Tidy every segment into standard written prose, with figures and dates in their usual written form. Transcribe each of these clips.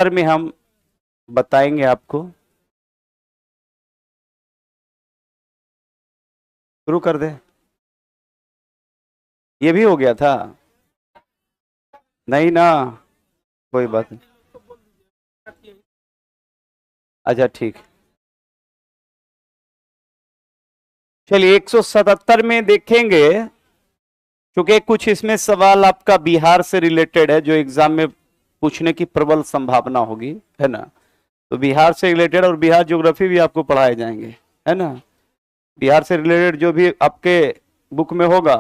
177 में हम बताएंगे आपको। शुरू कर दे। ये भी हो गया था? नहीं ना, कोई बात नहीं। अच्छा ठीक, चलिए 177 में देखेंगे। क्योंकि कुछ इसमें सवाल आपका बिहार से रिलेटेड है जो एग्जाम में पूछने की प्रबल संभावना होगी, है ना। तो बिहार से रिलेटेड और बिहार ज्योग्राफी भी आपको पढ़ाए जाएंगे, है ना। बिहार से रिलेटेड जो भी आपके बुक में होगा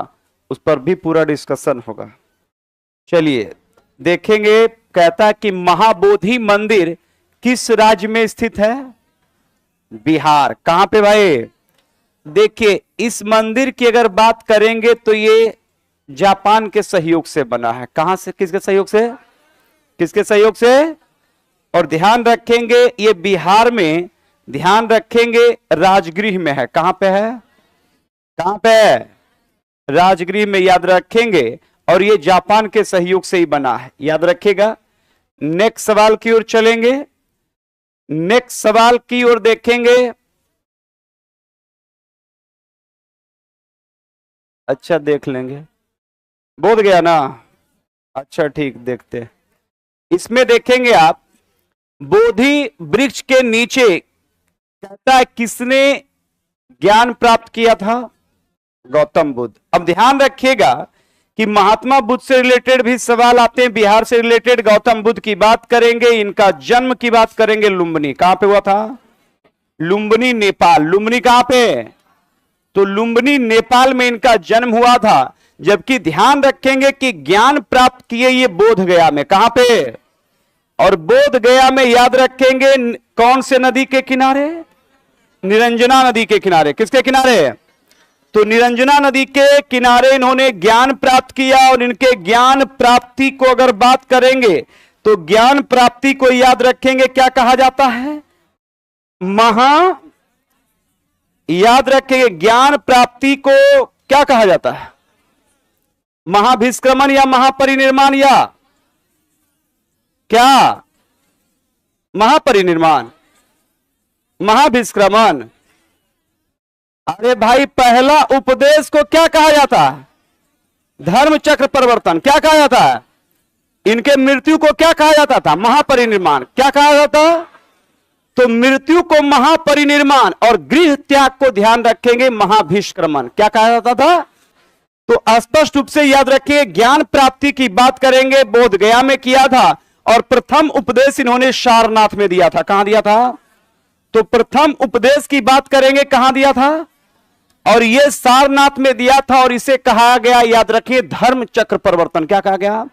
उस पर भी पूरा डिस्कशन होगा। चलिए देखेंगे, कहता है कि महाबोधि मंदिर किस राज्य में स्थित है? बिहार। कहां पे भाई? देखिए इस मंदिर की अगर बात करेंगे तो ये जापान के सहयोग से बना है। कहां से, किसके सहयोग से? किसके सहयोग से? और ध्यान रखेंगे ये बिहार में, ध्यान रखेंगे राजगृह में है। कहां पे है? कहां पे है? राजगृह में, याद रखेंगे। और ये जापान के सहयोग से ही बना है, याद रखिएगा। नेक्स्ट सवाल की ओर चलेंगे। नेक्स्ट सवाल की ओर देखेंगे। अच्छा देख लेंगे, बोध गया ना। अच्छा ठीक, देखते। इसमें देखेंगे आप, बोधि वृक्ष के नीचे कहता है किसने ज्ञान प्राप्त किया था? गौतम बुद्ध। अब ध्यान रखिएगा कि महात्मा बुद्ध से रिलेटेड भी सवाल आते हैं। बिहार से रिलेटेड गौतम बुद्ध की बात करेंगे, इनका जन्म की बात करेंगे। लुम्बिनी कहां पे हुआ था? लुम्बिनी नेपाल। लुम्बिनी कहां पे? तो लुम्बिनी नेपाल में इनका जन्म हुआ था। जबकि ध्यान रखेंगे कि ज्ञान प्राप्त किए ये बोध गया में। कहां पे? और बोध गया में याद रखेंगे कौन से नदी के किनारे? निरंजना नदी के किनारे। किसके किनारे? तो निरंजना नदी के किनारे इन्होंने ज्ञान प्राप्त किया। और इनके ज्ञान प्राप्ति को अगर बात करेंगे तो ज्ञान प्राप्ति को याद रखेंगे क्या कहा जाता है? याद रखेंगे ज्ञान प्राप्ति को क्या कहा जाता है? महाभिष्क्रमण या महापरिनिर्माण या क्या? महापरिनिर्माण, महाभिष्क्रमण। अरे भाई पहला उपदेश को क्या कहा जाता है? धर्म चक्र परिवर्तन। क्या कहा जाता है? इनके मृत्यु को क्या कहा जाता था? महापरिनिर्माण। क्या कहा जाता? तो मृत्यु को महापरिनिर्माण और गृह त्याग को ध्यान रखेंगे महाभिष्क्रमण। क्या कहा जाता था? तो स्पष्ट रूप से याद रखिए, ज्ञान प्राप्ति की बात करेंगे बोध गया में किया था। और प्रथम उपदेश इन्होंने सारनाथ में दिया था। कहां दिया था? तो प्रथम उपदेश की बात करेंगे कहां दिया था? और ये सारनाथ में दिया था। और इसे कहा गया, याद रखिए, धर्म चक्र परिवर्तन। क्या कहा गया?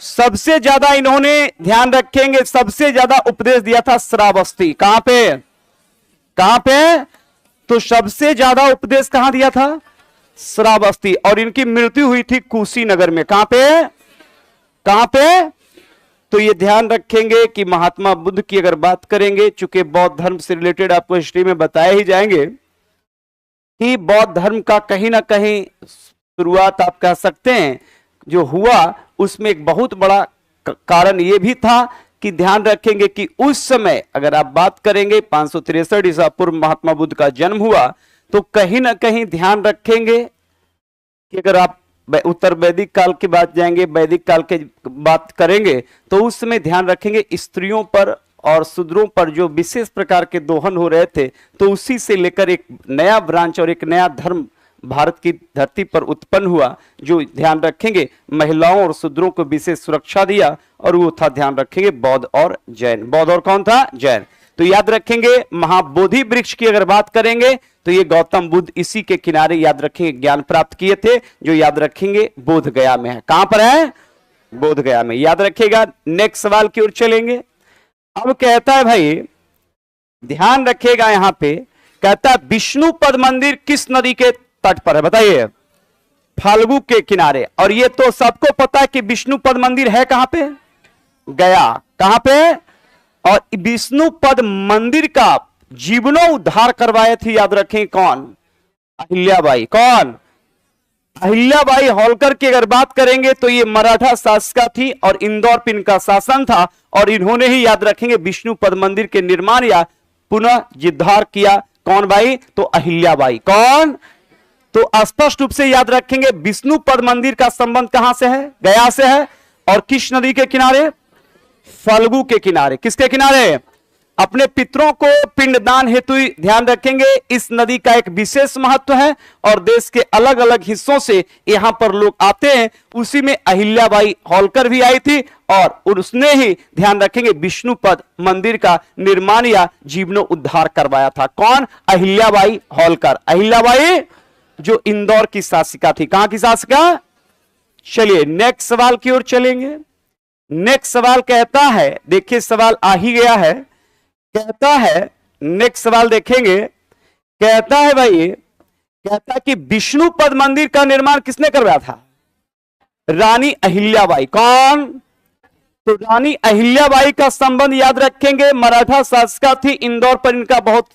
सबसे ज्यादा इन्होंने, ध्यान रखेंगे, सबसे ज्यादा उपदेश दिया था श्रावस्ती। कहां पे? कहां पे? तो सबसे ज्यादा उपदेश कहां दिया था? श्रावस्ती। और इनकी मृत्यु हुई थी कुशीनगर में। कहां पे? कहां पे? तो ये ध्यान रखेंगे कि महात्मा बुद्ध की अगर बात करेंगे, चूंकि बौद्ध धर्म से रिलेटेड आपको हिस्ट्री में बताए ही जाएंगे कि बौद्ध धर्म का कहीं ना कहीं शुरुआत आप कह सकते हैं जो हुआ, उसमें एक बहुत बड़ा कारण यह भी था कि ध्यान रखेंगे कि उस समय अगर आप बात करेंगे 563 ईसा पूर्व महात्मा बुद्ध का जन्म हुआ, तो कहीं ना कहीं ध्यान रखेंगे कि अगर आप उत्तर वैदिक काल की बात जाएंगे, वैदिक काल के बात करेंगे, तो उस समय ध्यान रखेंगे स्त्रियों पर और शूद्रों पर जो विशेष प्रकार के दोहन हो रहे थे, तो उसी से लेकर एक नया ब्रांच और एक नया धर्म भारत की धरती पर उत्पन्न हुआ, जो ध्यान रखेंगे महिलाओं और शूद्रों को विशेष सुरक्षा दिया। और वो था, ध्यान रखेंगे, बौद्ध और जैन। बौद्ध और कौन था? जैन। तो याद रखेंगे महाबोधि वृक्ष की अगर बात करेंगे तो ये गौतम बुद्ध इसी के किनारे, याद रखेंगे, ज्ञान प्राप्त किए थे, जो याद रखेंगे बोध गया में है। कहां पर है? बोध गया में, याद रखेगा। नेक्स्ट सवाल की ओर चलेंगे। अब कहता है भाई, ध्यान रखिएगा, यहां पे कहता है विष्णुपद मंदिर किस नदी के तट पर है? बताइए। फाल्गु के किनारे। और ये तो सबको पता है कि विष्णुपद मंदिर है कहां पे? गया। कहां पे? और विष्णुपद मंदिर का जीवनों उद्धार करवाए थे, याद रखें, कौन? अहिल्याबाई। कौन? अहिल्याबाई होलकर की अगर बात करेंगे तो ये मराठा शासिका थी और इंदौर पे इनका शासन था, और इन्होंने ही याद रखेंगे विष्णु पद मंदिर के निर्माण या पुनः जीर्णोद्धार किया। कौन भाई? तो अहिल्याबाई। कौन? तो स्पष्ट रूप से याद रखेंगे विष्णु पद मंदिर का संबंध कहां से है? गया से है। और किस नदी के किनारे? फल्गु के किनारे। किसके किनारे? अपने पितरों को पिंडदान हेतु ध्यान रखेंगे, इस नदी का एक विशेष महत्व है और देश के अलग अलग हिस्सों से यहां पर लोग आते हैं। उसी में अहिल्याबाई होलकर भी आई थी और उसने ही ध्यान रखेंगे विष्णुपद मंदिर का निर्माण या जीर्णोद्धार करवाया था। कौन? अहिल्याबाई होलकर। अहिल्याबाई जो इंदौर की शासिका थी। कहां की शासिका? चलिए नेक्स्ट सवाल की ओर चलेंगे। नेक्स्ट सवाल कहता है, देखिए सवाल आ ही गया है, कहता है नेक्स्ट सवाल देखेंगे, कहता है भाई, कहता कि विष्णुपद मंदिर का निर्माण किसने करवाया था? रानी अहिल्याबाई। कौन? तो रानी अहिल्याबाई का संबंध याद रखेंगे, मराठा शासिका थी, इंदौर पर इनका बहुत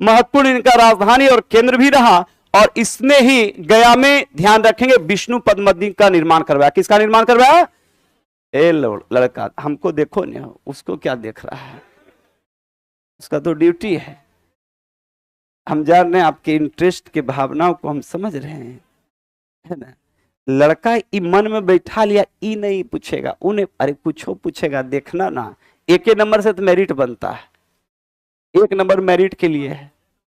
महत्वपूर्ण इनका राजधानी और केंद्र भी रहा, और इसने ही गया में ध्यान रखेंगे विष्णुपद मंदिर का निर्माण करवाया। किसका निर्माण करवाया? ए लड़का हमको देखो नहीं, उसको क्या देख रहा है, उसका तो ड्यूटी है। हम जान रहे हैं आपके इंटरेस्ट के भावनाओं को हम समझ रहे हैं, है ना। लड़का ई मन में बैठा लिया, ई नहीं पूछेगा, उन्हें अरे पूछेगा, देखना ना। एक नंबर से तो मेरिट बनता है, एक नंबर मेरिट के लिए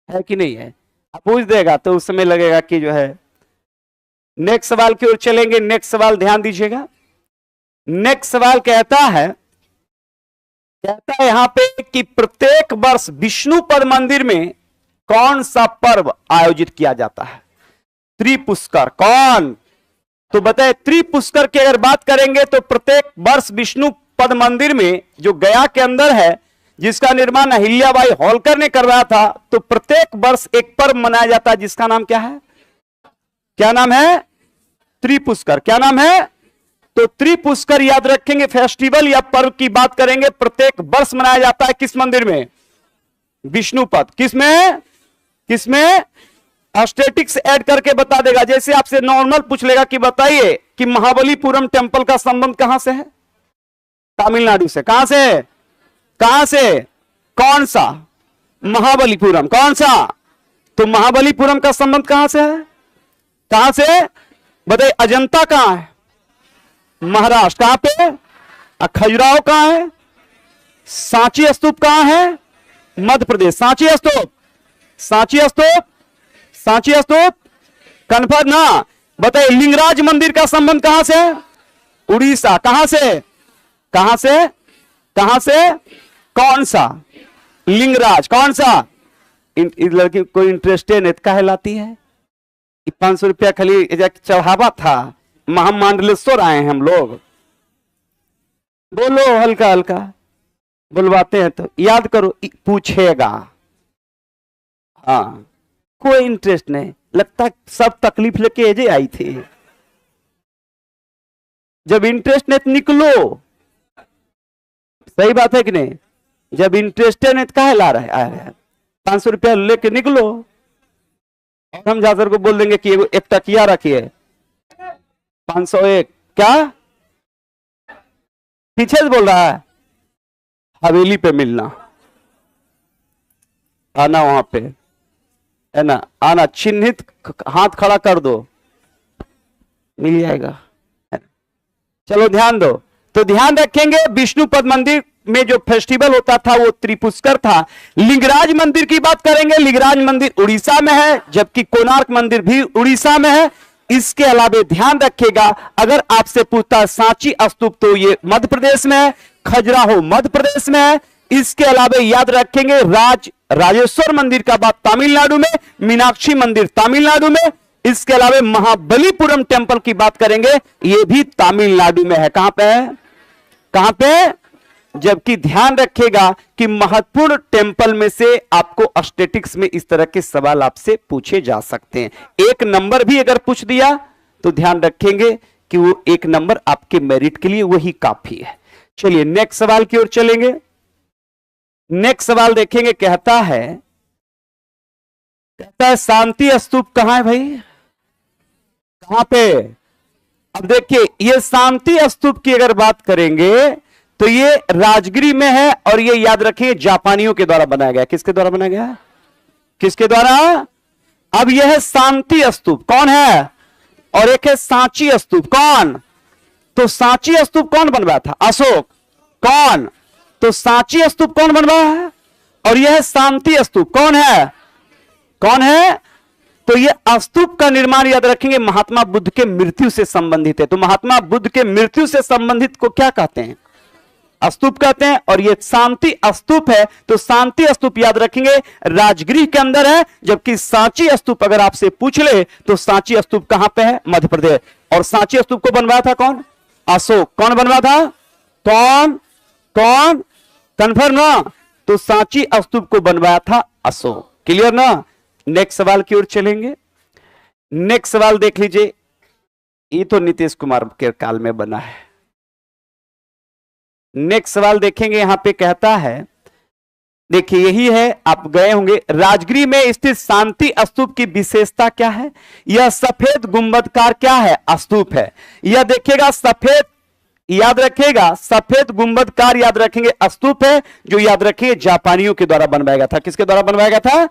है कि नहीं है? आप पूछ देगा तो उस समय लगेगा कि जो है। नेक्स्ट सवाल की ओर चलेंगे। नेक्स्ट सवाल ध्यान दीजिएगा। नेक्स्ट सवाल कहता है यहां पे कि प्रत्येक वर्ष विष्णुपद मंदिर में कौन सा पर्व आयोजित किया जाता है? त्रिपुष्कर। कौन? तो बताए त्रिपुष्कर की अगर बात करेंगे तो प्रत्येक वर्ष विष्णुपद मंदिर में जो गया के अंदर है, जिसका निर्माण अहिल्याबाई होलकर ने करवाया था, तो प्रत्येक वर्ष एक पर्व मनाया जाता है जिसका नाम क्या है? क्या नाम है? त्रिपुष्कर। क्या नाम है? तो त्रिपुष्कर याद रखेंगे, फेस्टिवल या पर्व की बात करेंगे, प्रत्येक वर्ष मनाया जाता है। किस मंदिर में? विष्णुपद। किसमें? किसमें? एस्टेटिक्स ऐड करके बता देगा। जैसे आपसे नॉर्मल पूछ लेगा कि बताइए कि महाबलीपुरम टेम्पल का संबंध कहां से है? तमिलनाडु से। कहां से? कहां से? कौन सा? महाबलीपुरम। कौन सा? तो महाबलीपुरम का संबंध कहां से है? कहां से? बताइए। अजंता कहां है? महाराष्ट्र। कहां पे? खजुराहो कहां है? सांची स्तूप कहां है? मध्य प्रदेश। सांची स्तूप। सांची स्तूप। सांची स्तूप कन्फर्म ना? बताइए। लिंगराज मंदिर का संबंध कहां से? उड़ीसा। कहां से? कहां से? कहां से? कौन सा? लिंगराज। कौन सा? इस लड़की को इंटरेस्टेड कहलाती है। 500 रुपया खाली चढ़ावा था, महामंडलेश्वर आए हैं हम लोग। बोलो हल्का हल्का बुलवाते हैं तो याद करो, पूछेगा। हाँ, कोई इंटरेस्ट नहीं लगता, सब तकलीफ लेके एजे आई थी। जब इंटरेस्ट नहीं तो निकलो। सही बात है कि नहीं? जब इंटरेस्ट नहीं तो काहे ला रहे है? 500 रुपया लेके निकलो। और हम जाकर को बोल देंगे कि एक तकिया रखिए 501। क्या पीछे से बोल रहा है? हवेली पे मिलना, आना वहां पे, है ना, आना, चिन्हित हाथ खड़ा कर दो, मिल जाएगा। चलो ध्यान दो। तो ध्यान रखेंगे विष्णुपद मंदिर में जो फेस्टिवल होता था वो त्रिपुष्कर था। लिंगराज मंदिर की बात करेंगे, लिंगराज मंदिर उड़ीसा में है, जबकि कोणार्क मंदिर भी उड़ीसा में है। इसके अलावा ध्यान रखिएगा, अगर आपसे पूछता है सांची स्तूप तो ये मध्य प्रदेश में है, खजुराहो मध्य प्रदेश में है। इसके अलावा याद रखेंगे राजेश्वर मंदिर का बात तमिलनाडु में, मीनाक्षी मंदिर तमिलनाडु में। इसके अलावा महाबलीपुरम टेम्पल की बात करेंगे, ये भी तमिलनाडु में है। कहां पे है? कहां पे? जबकि ध्यान रखिएगा कि महत्वपूर्ण टेम्पल में से आपको स्टैटिक्स में इस तरह के सवाल आपसे पूछे जा सकते हैं। एक नंबर भी अगर पूछ दिया तो ध्यान रखेंगे कि वो एक नंबर आपके मेरिट के लिए वही काफी है। चलिए नेक्स्ट सवाल की ओर चलेंगे। नेक्स्ट सवाल देखेंगे, कहता है शांति स्तूप कहां है भाई? कहां पे? अब देखिए, ये शांति स्तूप की अगर बात करेंगे तो ये राजगिरी में है, और ये याद रखिए जापानियों के द्वारा बनाया गया। किसके द्वारा बनाया गया? किसके द्वारा? अब यह है शांति स्तूप, कौन है? और एक है सांची स्तूप, कौन? तो सांची स्तूप कौन बनवाया था? अशोक। कौन? तो सांची स्तूप कौन बनवाया है? और यह है शांति स्तूप, कौन है? कौन है? तो यह स्तूप का निर्माण याद रखेंगे महात्मा बुद्ध के मृत्यु से संबंधित है। तो महात्मा बुद्ध के मृत्यु से संबंधित को क्या कहते हैं? स्तूप कहते हैं। और ये शांति स्तूप है, तो शांति स्तूप याद रखेंगे राजगृह के अंदर है, जबकि सांची स्तूप अगर आपसे पूछ ले तो सांची स्तूप कहां पे है? मध्य प्रदेश। और सांची स्तूप को बनवाया था कौन? अशोक। कौन बनवाया था? कौन? कौन? कन्फर्म ना? तो सांची स्तूप को बनवाया था अशोक। क्लियर ना? नेक्स्ट सवाल की ओर चलेंगे। नेक्स्ट सवाल देख लीजिए, ये तो नीतीश कुमार के काल में बना है। नेक्स्ट सवाल देखेंगे, यहां पे कहता है, देखिए यही है, आप गए होंगे। राजगिरी में स्थित शांति स्तूप की विशेषता क्या है? यह सफेद गुंबदकार क्या है? स्तूप है। यह देखिएगा सफेद, याद रखिएगा सफेद गुंबदकार याद रखेंगे स्तूप है, जो याद रखिए जापानियों के द्वारा बनवाया गया था। किसके द्वारा बनवाया गया था?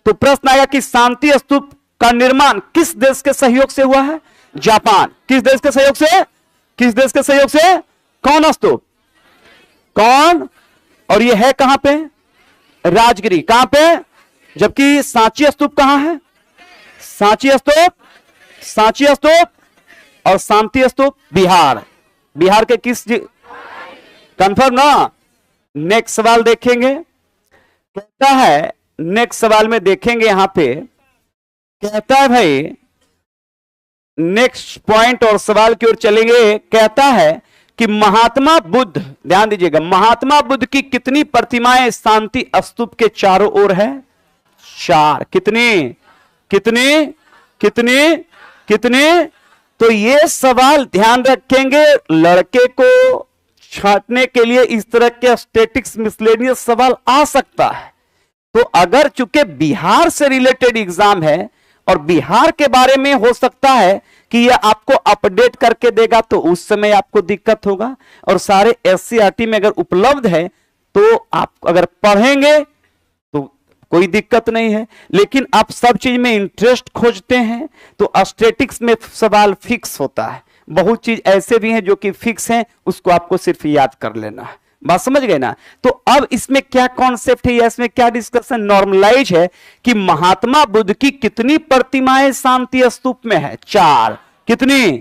तो प्रश्न आएगा कि शांति स्तूप का निर्माण किस देश के सहयोग से हुआ है? जापान। किस देश के सहयोग से? किस देश के सहयोग से? कौन स्तूप? कौन? और ये है कहां पे? राजगिरी। कहां पे? जबकि सांची स्तूप कहां है? सांची स्तूप, सांची स्तूप और शांति स्तूप बिहार। बिहार के किस? कंफर्म ना? नेक्स्ट सवाल देखेंगे, कहता है, नेक्स्ट सवाल में देखेंगे, यहां पे कहता है भाई, नेक्स्ट पॉइंट और सवाल की ओर चलेंगे। कहता है कि महात्मा बुद्ध, ध्यान दीजिएगा, महात्मा बुद्ध की कितनी प्रतिमाएं शांति स्तूप के चारों ओर है? 4। कितने? कितने? कितने? कितने? तो ये सवाल ध्यान रखेंगे, लड़के को छांटने के लिए इस तरह के स्टैटिक्स मिसलेनियस सवाल आ सकता है। तो अगर चूंकि बिहार से रिलेटेड एग्जाम है और बिहार के बारे में हो सकता है कि यह आपको अपडेट करके देगा, तो उस समय आपको दिक्कत होगा। और सारे एससीईआरटी में अगर उपलब्ध है तो आप अगर पढ़ेंगे तो कोई दिक्कत नहीं है। लेकिन आप सब चीज में इंटरेस्ट खोजते हैं तो स्टैटिक्स में सवाल फिक्स होता है। बहुत चीज ऐसे भी हैं जो कि फिक्स हैं, उसको आपको सिर्फ याद कर लेना है। बात समझ गए ना? तो अब इसमें क्या कॉन्सेप्ट है या इसमें क्या डिस्कशन नॉर्मलाइज है कि महात्मा बुद्ध की कितनी प्रतिमाएं शांति स्तूप में है? 4। कितनी?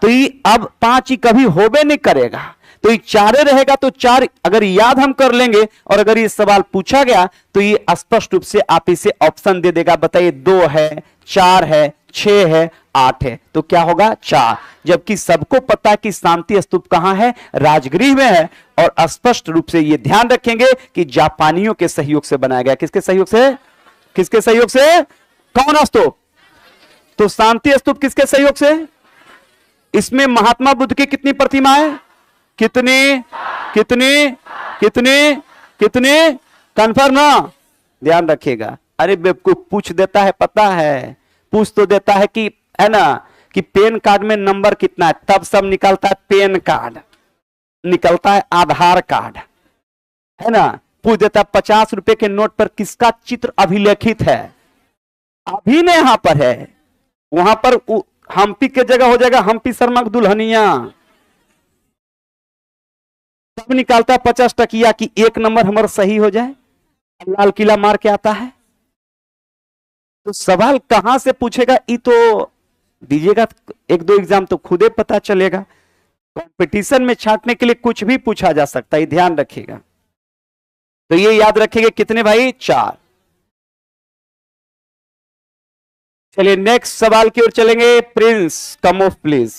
तो ये अब 5 ही कभी होबे नहीं करेगा, तो ये 4 रहेगा। तो 4 अगर याद हम कर लेंगे और अगर ये सवाल पूछा गया तो ये स्पष्ट रूप से आप इसे ऑप्शन दे देगा। बताइए, 2 है, 4 है, 6 है, 8 है, तो क्या होगा? 4। जबकि सबको पता है कि शांति स्तूप कहां है? राजगृह में है। और स्पष्ट रूप से ये ध्यान रखेंगे कि जापानियों के सहयोग से बनाया गया। किसके सहयोग से? किसके सहयोग से? कौन स्तूप? तो शांति स्तूप किसके सहयोग से? इसमें महात्मा बुद्ध की कितनी प्रतिमा है? कितने? कितने? कितने? कितने? कंफर्म ना? ध्यान रखिएगा। अरे बेवकूफ पूछ देता है, पता है, पूछ तो देता है कि, है ना, कि पेन कार्ड में नंबर कितना है, तब सब निकलता है पेन कार्ड, निकलता है आधार कार्ड, है ना। पूछ देता है 50 रुपए के नोट पर किसका चित्र अभिलेखित है? अभी ने यहां पर है, वहां पर हम्पी के जगह हो जाएगा हम्पी शर्मा की दुल्हनिया। तब निकालता 50 टकिया कि एक नंबर हमारा सही हो जाए, लाल किला मार के आता है। तो सवाल कहां से पूछेगा ये तो दीजिएगा, 1-2 एग्जाम तो खुदे पता चलेगा। कंपटीशन में छांटने के लिए कुछ भी पूछा जा सकता है, ध्यान रखिएगा। तो ये याद रखेंगे कितने भाई? 4। चलिए नेक्स्ट सवाल की ओर चलेंगे। Prince come of please.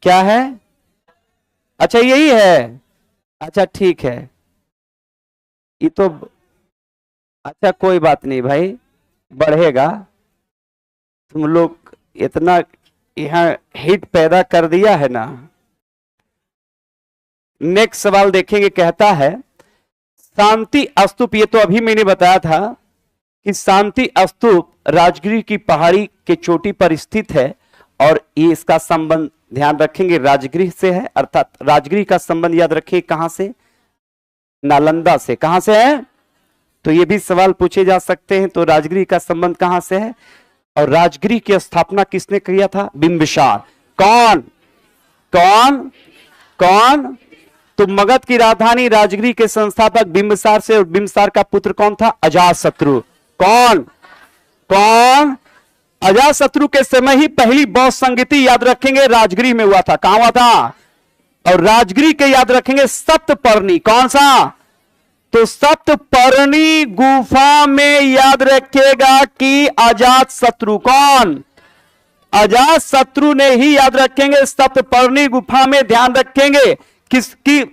क्या है? अच्छा यही है, अच्छा ठीक है, ये तो अच्छा कोई बात नहीं भाई, बढ़ेगा। तुम लोग इतना यहां हिट पैदा कर दिया है ना। नेक्स्ट सवाल देखेंगे, कहता है शांति स्तूप, ये तो अभी मैंने बताया था कि शांति स्तूप राजगिरी की पहाड़ी के चोटी पर स्थित है और ये इसका संबंध ध्यान रखेंगे राजगिरी से है, अर्थात राजगिरी का संबंध याद रखिए कहां से, नालंदा से। कहां से है? तो ये भी सवाल पूछे जा सकते हैं। तो राजगिरी का संबंध कहां से है और राजगिरी की स्थापना किसने किया था? बिंबिसार। कौन कौन कौन? तो मगध की राजधानी राजगिरी के संस्थापक बिंबिसार से, और बिंबिसार का पुत्र कौन था? अजातशत्रु। कौन कौन? अजातशत्रु के समय ही पहली बौद्ध संगीति याद रखेंगे राजगिरी में हुआ था। कहां हुआ था? और राजगिरी के याद रखेंगे सप्तपर्णी। कौन सा? तो सप्तपर्णी गुफा में याद रखिएगा कि अजातशत्रु, कौन? अजातशत्रु ने ही याद रखेंगे सप्तपर्णी गुफा में। ध्यान रखेंगे किसकी?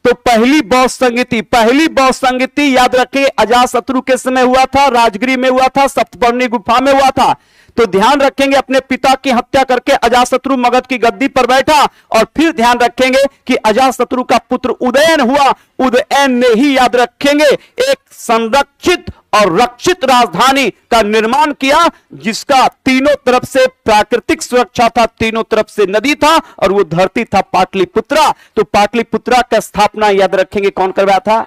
तो पहली बौद्ध संगीति याद रखेंगे अजातशत्रु के समय हुआ था, राजगिरी में हुआ था, सप्तपर्णी गुफा में हुआ था। तो ध्यान रखेंगे अपने पिता की हत्या करके अजातशत्रु मगध की गद्दी पर बैठा, और फिर ध्यान रखेंगे कि अजातशत्रु का पुत्र उदयन हुआ। उदयन ने ही याद रखेंगे एक संरक्षित और रक्षित राजधानी का निर्माण किया, जिसका तीनों तरफ से प्राकृतिक सुरक्षा था, तीनों तरफ से नदी था, और वो धरती था पाटलिपुत्रा। तो पाटलिपुत्रा का स्थापना याद रखेंगे कौन करवाया था?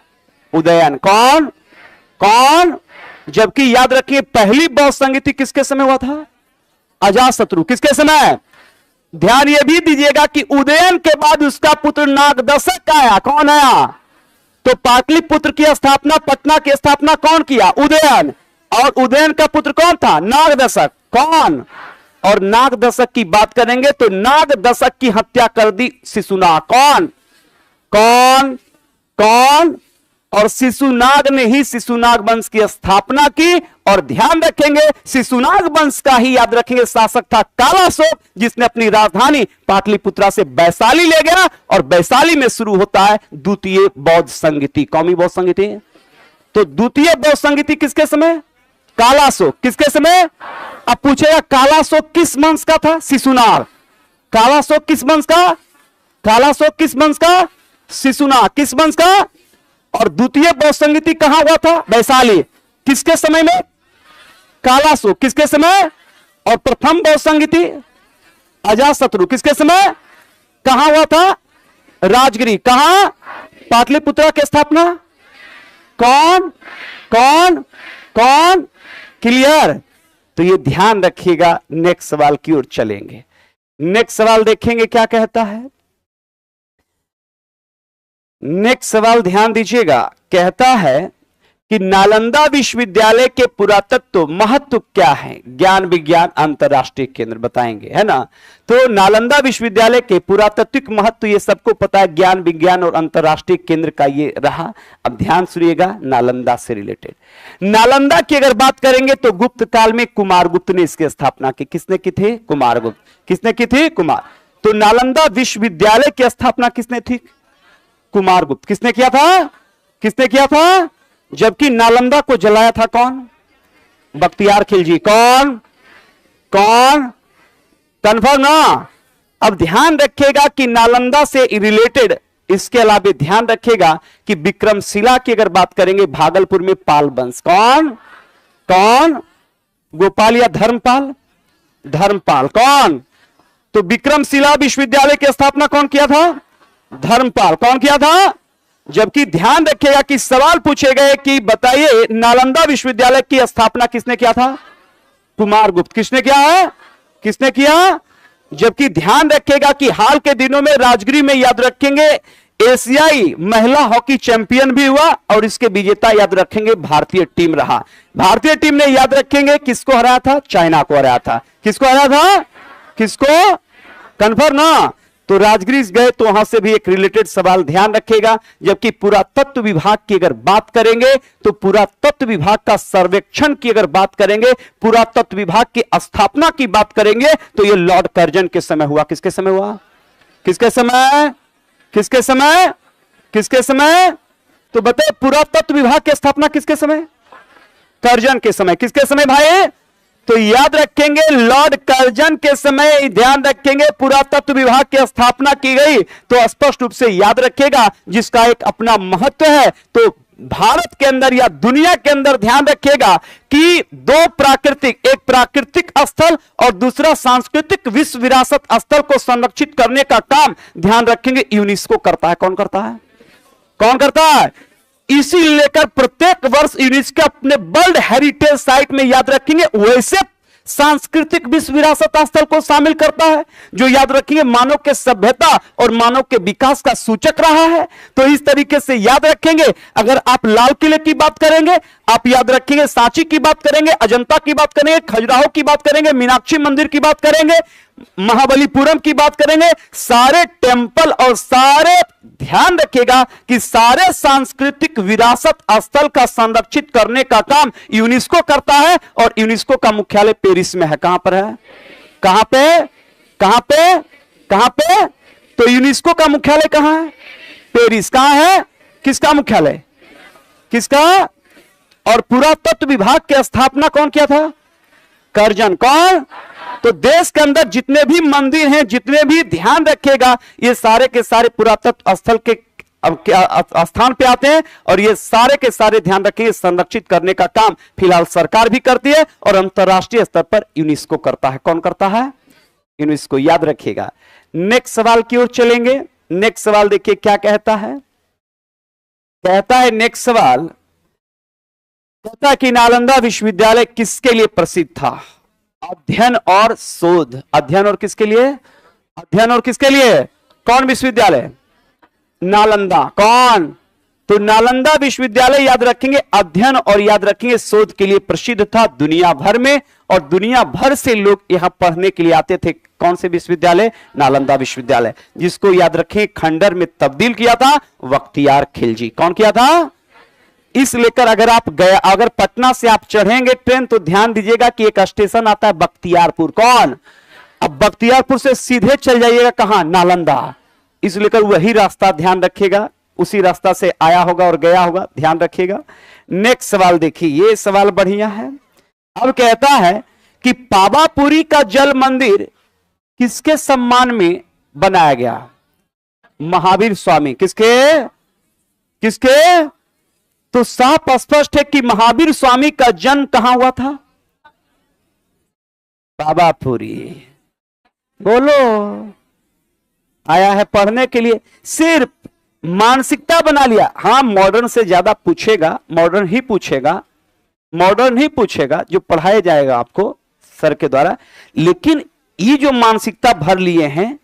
उदयन। कौन कौन? जबकि याद रखिए पहली बौद्ध संगीति किसके समय हुआ था? अजातशत्रु। किसके समय? ध्यान यह भी दीजिएगा कि उदयन के बाद उसका पुत्र नागदशक आया। कौन आया? तो पाटलिपुत्र की स्थापना, पटना की स्थापना कौन किया? उदयन। और उदयन का पुत्र कौन था? नागदशक। कौन? और नागदशक की बात करेंगे तो नागदशक की हत्या कर दी शिशुनाग। कौन कौन कौन? और शिशुनाग ने ही शिशुनाग वंश की स्थापना की। और ध्यान रखेंगे शिशुनाग वंश का ही याद रखेंगे शासक था कालाशोक, जिसने अपनी राजधानी पाटलिपुत्रा से वैशाली ले गया, और वैशाली में शुरू होता है द्वितीय बौद्ध संगीति। कौमी बौद्ध संगीति। तो द्वितीय बौद्ध संगीति किसके समय? कालाशोक। किसके समय? अब पूछेगा कालाशोक किस वंश का था? शिशुनाग। कालाशोक किस वंश का? कालाशोक किस वंश का? शिशुनाग। किस वंश का? और द्वितीय बौद्ध संगीति कहां हुआ था? वैशाली। किसके समय में? कालाशोक। किसके समय? और प्रथम बौद्ध संगीति अजातशत्रु किसके समय? कहां हुआ था? राजगिरी। कहां? पाटलिपुत्रा की स्थापना। कौन कौन कौन? क्लियर? तो ये ध्यान रखिएगा। नेक्स्ट सवाल की ओर चलेंगे। नेक्स्ट सवाल देखेंगे क्या कहता है। नेक्स्ट सवाल ध्यान दीजिएगा। कहता है कि नालंदा विश्वविद्यालय के पुरातत्व महत्व क्या है? ज्ञान विज्ञान अंतरराष्ट्रीय केंद्र बताएंगे, है ना। तो नालंदा विश्वविद्यालय के पुरातात्विक महत्व ये सबको पता है, ज्ञान विज्ञान और अंतरराष्ट्रीय केंद्र का ये रहा। अब ध्यान सुनिएगा नालंदा से रिलेटेड। नालंदा की अगर बात करेंगे तो गुप्त काल में कुमारगुप्त ने इसकी स्थापना की। किसने की थी? कुमारगुप्त। किसने की थी? कुमार। तो नालंदा विश्वविद्यालय की स्थापना किसने थी? कुमारगुप्त। किसने किया था? किसने किया था? जबकि नालंदा को जलाया था कौन? बख्तियार खिलजी। कौन कौन? कन्फर्म ना। अब ध्यान रखिएगा कि नालंदा से रिलेटेड इसके अलावा ध्यान रखिएगा कि विक्रमशिला की अगर बात करेंगे भागलपुर में पाल वंश। कौन कौन? गोपाल या धर्मपाल? धर्मपाल। कौन? तो विक्रमशिला विश्वविद्यालय की स्थापना कौन किया था? धर्मपाल। कौन किया था? जबकि ध्यान रखिएगा कि सवाल पूछे गए कि बताइए नालंदा विश्वविद्यालय की स्थापना किसने किया था? कुमारगुप्त। किसने किया है? किसने किया? जबकि ध्यान रखिएगा कि हाल के दिनों में राजगिरी में याद रखेंगे एशियाई महिला हॉकी चैंपियन भी हुआ, और इसके विजेता याद रखेंगे भारतीय टीम रहा। भारतीय टीम ने याद रखेंगे किसको हराया था? चाइना को हराया था। किसको हराया था? किसको? कन्फर्म ना। तो राजगिरी गए तो वहां से भी एक रिलेटेड सवाल ध्यान रखेगा। जबकि पुरातत्व विभाग की अगर बात करेंगे तो पुरातत्व विभाग का सर्वेक्षण की अगर बात करेंगे, पुरातत्व विभाग की स्थापना की बात करेंगे तो यह लॉर्ड कर्जन के समय हुआ। किसके समय हुआ? किसके समय? किसके समय? किसके समय? तो बताइए पुरातत्व विभाग की स्थापना किसके समय? कर्जन के समय। किसके समय भाई? तो याद रखेंगे लॉर्ड कर्जन के समय ध्यान रखेंगे पुरातत्व विभाग की स्थापना की गई। तो स्पष्ट रूप से याद रखेगा जिसका एक अपना महत्व है। तो भारत के अंदर या दुनिया के अंदर ध्यान रखिएगा कि दो प्राकृतिक, एक प्राकृतिक स्थल और दूसरा सांस्कृतिक विश्व विरासत स्थल को संरक्षित करने का काम ध्यान रखेंगे यूनेस्को करता है। कौन करता है? कौन करता है? इसी लेकर प्रत्येक वर्ष यूनेस्को अपने वर्ल्ड हेरिटेज साइट में याद रखेंगे वैसे सांस्कृतिक विश्व विरासत स्थल को शामिल करता है जो याद रखिए मानव के सभ्यता और मानव के विकास का सूचक रहा है। तो इस तरीके से याद रखेंगे। अगर आप लाल किले की बात करेंगे, आप याद रखेंगे सांची की बात करेंगे, अजंता की बात करेंगे, खजुराहो की बात करेंगे, मीनाक्षी मंदिर की बात करेंगे, महाबलीपुरम की बात करेंगे, सारे टेंपल और सारे ध्यान रखिएगा कि सारे सांस्कृतिक विरासत स्थल का संरक्षित करने का काम यूनेस्को करता है और यूनेस्को का मुख्यालय पेरिस में है। कहां पर है? कहां पे? कहां पे? कहां पे? तो यूनेस्को का मुख्यालय कहां है? पेरिस। कहां है? किसका मुख्यालय? किसका? और पुरातत्व विभाग की स्थापना कौन किया था? कर्जन। कौन? तो देश के अंदर जितने भी मंदिर हैं, जितने भी ध्यान रखिएगा ये सारे के सारे पुरातत्व स्थल के स्थान पे आते हैं और ये सारे के सारे ध्यान रखिए संरक्षित करने का काम फिलहाल सरकार भी करती है और अंतरराष्ट्रीय स्तर पर यूनेस्को करता है। कौन करता है? यूनेस्को। याद रखिएगा। नेक्स्ट सवाल की ओर चलेंगे। नेक्स्ट सवाल देखिए क्या कहता है। कहता है नेक्स्ट सवाल, कहता है कि नालंदा विश्वविद्यालय किसके लिए प्रसिद्ध था? अध्ययन और शोध। अध्ययन और किसके लिए? अध्ययन और किसके लिए? कौन विश्वविद्यालय? नालंदा। कौन? तो नालंदा विश्वविद्यालय याद रखेंगे अध्ययन और याद रखेंगे शोध के लिए प्रसिद्ध था दुनिया भर में और दुनिया भर से लोग यहां पढ़ने के लिए आते थे। कौन से विश्वविद्यालय? नालंदा विश्वविद्यालय, जिसको याद रखें खंडर में तब्दील किया था बख्तियार खिलजी। कौन किया था? इस लेकर अगर आप गए, अगर पटना से आप चढ़ेंगे ट्रेन तो ध्यान दीजिएगा कि एक स्टेशन आता है बख्तियारपुर। कौन? अब बख्तियारपुर से सीधे चल जाइएगा कहां? नालंदा। इस लेकर वही रास्ता ध्यान रखिएगा, उसी रास्ता से आया होगा और गया होगा, ध्यान रखिएगा। नेक्स्ट सवाल देखिए, ये सवाल बढ़िया है। अब कहता है कि पावापुरी का जल मंदिर किसके सम्मान में बनाया गया? महावीर स्वामी। किसके? किसके? तो साफ स्पष्ट है कि महावीर स्वामी का जन्म कहां हुआ था? पावापुरी। बोलो। आया है पढ़ने के लिए, सिर्फ मानसिकता बना लिया। हां मॉडर्न से ज्यादा पूछेगा, मॉडर्न ही पूछेगा, मॉडर्न ही पूछेगा जो पढ़ाया जाएगा आपको सर के द्वारा। लेकिन ये जो मानसिकता भर लिए हैं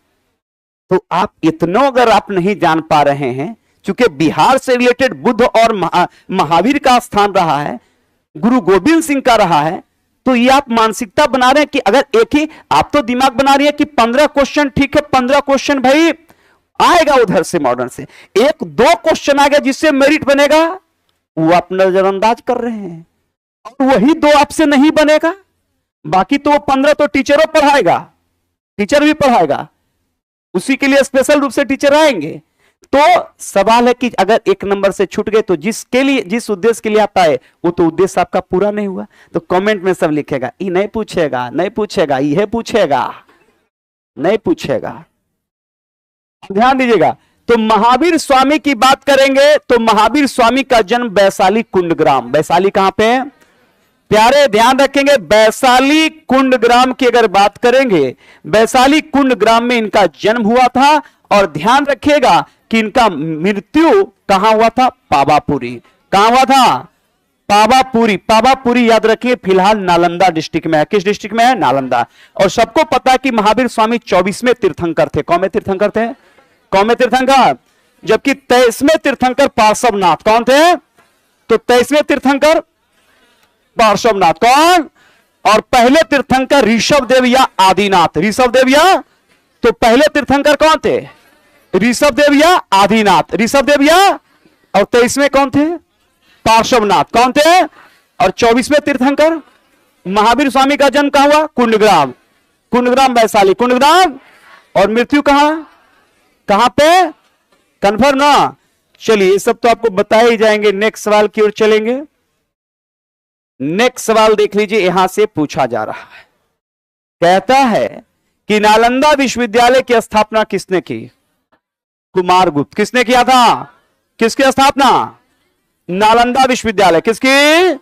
तो आप इतना अगर आप नहीं जान पा रहे हैं, चूंकि बिहार से रिलेटेड बुद्ध और महावीर का स्थान रहा है, गुरु गोविंद सिंह का रहा है, तो ये आप मानसिकता बना रहे हैं कि अगर एक ही आप तो दिमाग बना रही है कि 15 क्वेश्चन, ठीक है 15 क्वेश्चन भाई आएगा उधर से मॉडर्न से, एक दो क्वेश्चन आ गया जिससे मेरिट बनेगा, वो आप नजरअंदाज कर रहे हैं और वही दो आपसे नहीं बनेगा। बाकी तो 15 तो टीचरों पढ़ाएगा, टीचर भी पढ़ाएगा, उसी के लिए स्पेशल रूप से टीचर आएंगे। तो सवाल है कि अगर एक नंबर से छूट गए तो जिसके लिए, जिस उद्देश्य के लिए आप आए वो तो उद्देश्य आपका पूरा नहीं हुआ। तो कमेंट में सब लिखेगा ये नहीं पूछेगा, नहीं पूछेगा, ये पूछेगा, नहीं पूछेगा। ध्यान दीजिएगा। तो महावीर स्वामी की बात करेंगे तो महावीर स्वामी का जन्म वैशाली कुंडग्राम, वैशाली कहां पे है प्यारे? ध्यान रखेंगे वैशाली कुंडग्राम की अगर बात करेंगे, वैशाली कुंडग्राम में इनका जन्म हुआ था और ध्यान रखिएगा कि इनका मृत्यु कहां हुआ था? पावापुरी। कहां हुआ था? पावापुरी। पावापुरी याद रखिए फिलहाल नालंदा डिस्ट्रिक्ट में है। किस डिस्ट्रिक्ट में है? नालंदा। और सबको पता है कि महावीर स्वामी 24वें तीर्थंकर थे। कौन में तीर्थंकर थे? कौन में तीर्थंकर? जबकि 23वें तीर्थंकर पार्श्वनाथ। कौन थे? तो 23वें तीर्थंकर पार्श्वनाथ। कौन? और पहले तीर्थंकर ऋषभ देव या आदिनाथ। ऋषभ देव या, तो पहले तीर्थंकर कौन थे? ऋषभ देव या आदिनाथ। ऋषभ देव या, और 23वें कौन थे? पार्श्वनाथ। कौन थे? और 24वें तीर्थंकर महावीर स्वामी का जन्म कहां हुआ? कुंडग्राम। कुंडग्राम वैशाली, कुंडग्राम। और मृत्यु कहां? कहां पे? कन्फर्म ना? चलिए ये सब तो आपको बताए ही जाएंगे। नेक्स्ट सवाल की ओर चलेंगे। नेक्स्ट सवाल देख लीजिए, यहां से पूछा जा रहा है। कहता है कि नालंदा विश्वविद्यालय की स्थापना किसने की? कुमारगुप्त। किसने किया था? किसकी स्थापना? नालंदा विश्वविद्यालय। किसकी?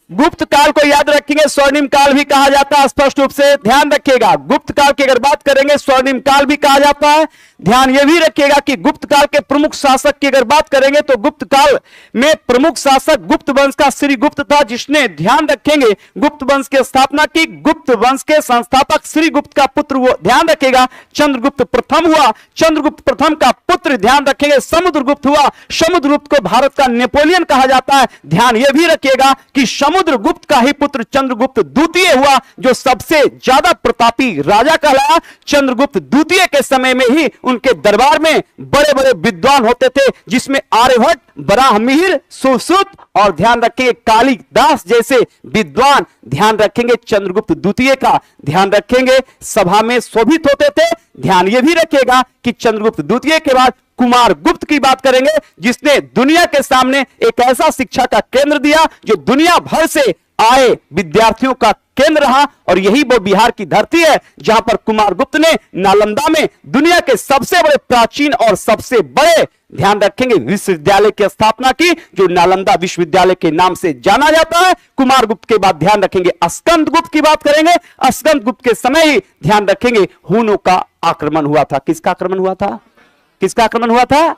गुप्त काल को याद रखेंगे, स्वर्णिम काल भी कहा जाता है, स्पष्ट रूप से ध्यान रखिएगा। गुप्त काल की अगर बात करेंगे स्वर्णिम काल भी कहा जाता है। ध्यान यह भी रखिएगा कि गुप्त काल के प्रमुख शासक की अगर बात करेंगे तो गुप्त काल में प्रमुख शासक गुप्त वंश का श्री गुप्त था, जिसने, ध्यान रखेंगे, गुप्त वंश की स्थापना की। गुप्त वंश के संस्थापक श्री गुप्त का पुत्र वो, ध्यान रखिएगा, चंद्रगुप्त प्रथम हुआ। चंद्रगुप्त प्रथम का पुत्र, ध्यान रखेंगे, समुद्रगुप्त हुआ। समुद्रगुप्त को भारत का नेपोलियन कहा जाता है। ध्यान यह भी रखिएगा कि समुद्रगुप्त का ही पुत्र चंद्रगुप्त द्वितीय हुआ, जो सबसे ज्यादा प्रतापी राजा कहलाया। चंद्रगुप्त द्वितीय के समय में ही उनके दरबार में बड़े बड़े विद्वान होते थे, जिसमें आर्यभट्ट, बराहमिहिर, सुश्रुत और ध्यान रखेंगे कालिदास जैसे विद्वान, ध्यान रखेंगे, चंद्रगुप्त द्वितीय का, ध्यान रखेंगे, सभा में शोभित होते थे। ध्यान यह भी रखिएगा कि चंद्रगुप्त द्वितीय के बाद कुमार गुप्त की बात करेंगे, जिसने दुनिया के सामने एक ऐसा शिक्षा का केंद्र दिया जो दुनिया भर से आए विद्यार्थियों का केंद्र रहा। और यही वो बिहार की धरती है जहां पर कुमार गुप्त ने नालंदा में दुनिया के सबसे बड़े प्राचीन और सबसे बड़े, ध्यान रखेंगे, विश्वविद्यालय की स्थापना की, जो नालंदा विश्वविद्यालय के नाम से जाना जाता है। कुमार गुप्त के बाद ध्यान रखेंगे स्कंद गुप्त की बात करेंगे। स्कंद गुप्त के समय ही, ध्यान रखेंगे, हुनों का आक्रमण हुआ था। किसका आक्रमण हुआ था? किसका आक्रमण हुआ था?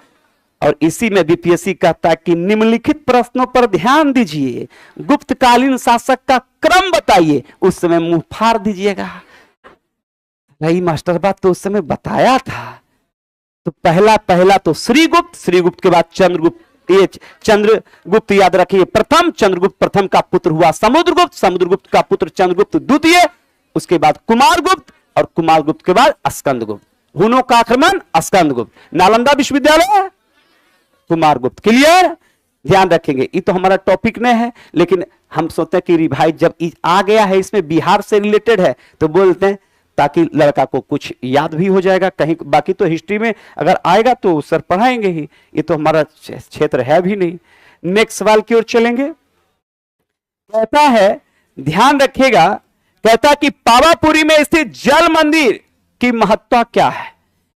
और इसी में बीपीएससी कहता है कि निम्नलिखित प्रश्नों पर ध्यान दीजिए, गुप्तकालीन शासक का क्रम बताइए, उस समय मुंह फाड़ दीजिएगा। नहीं मास्टर, बात तो उस समय बताया था। तो पहला तो श्रीगुप्त, श्रीगुप्त के बाद चंद्रगुप्त, ये चंद्रगुप्त याद रखिए प्रथम, चंद्रगुप्त प्रथम का पुत्र हुआ समुद्रगुप्त, समुद्रगुप्त का पुत्र चंद्रगुप्त द्वितीय, उसके बाद कुमारगुप्त, और कुमारगुप्त के बाद स्कंदगुप्त। हुनों का आक्रमण स्कंदगुप्त, नालंदा विश्वविद्यालय कुमारगुप्त। क्लियर? ध्यान रखेंगे, ये तो हमारा टॉपिक नहीं है, लेकिन हम सोचते हैं कि रिवाइज जब आ गया है, इसमें बिहार से रिलेटेड है, तो बोलते हैं ताकि लड़का को कुछ याद भी हो जाएगा कहीं। बाकी तो हिस्ट्री में अगर आएगा तो सर पढ़ाएंगे ही, ये तो हमारा क्षेत्र है भी नहीं। नेक्स्ट सवाल की ओर चलेंगे। कहता है, ध्यान रखिएगा, कहता कि पावापुरी में स्थित जल मंदिर की महत्ता क्या है?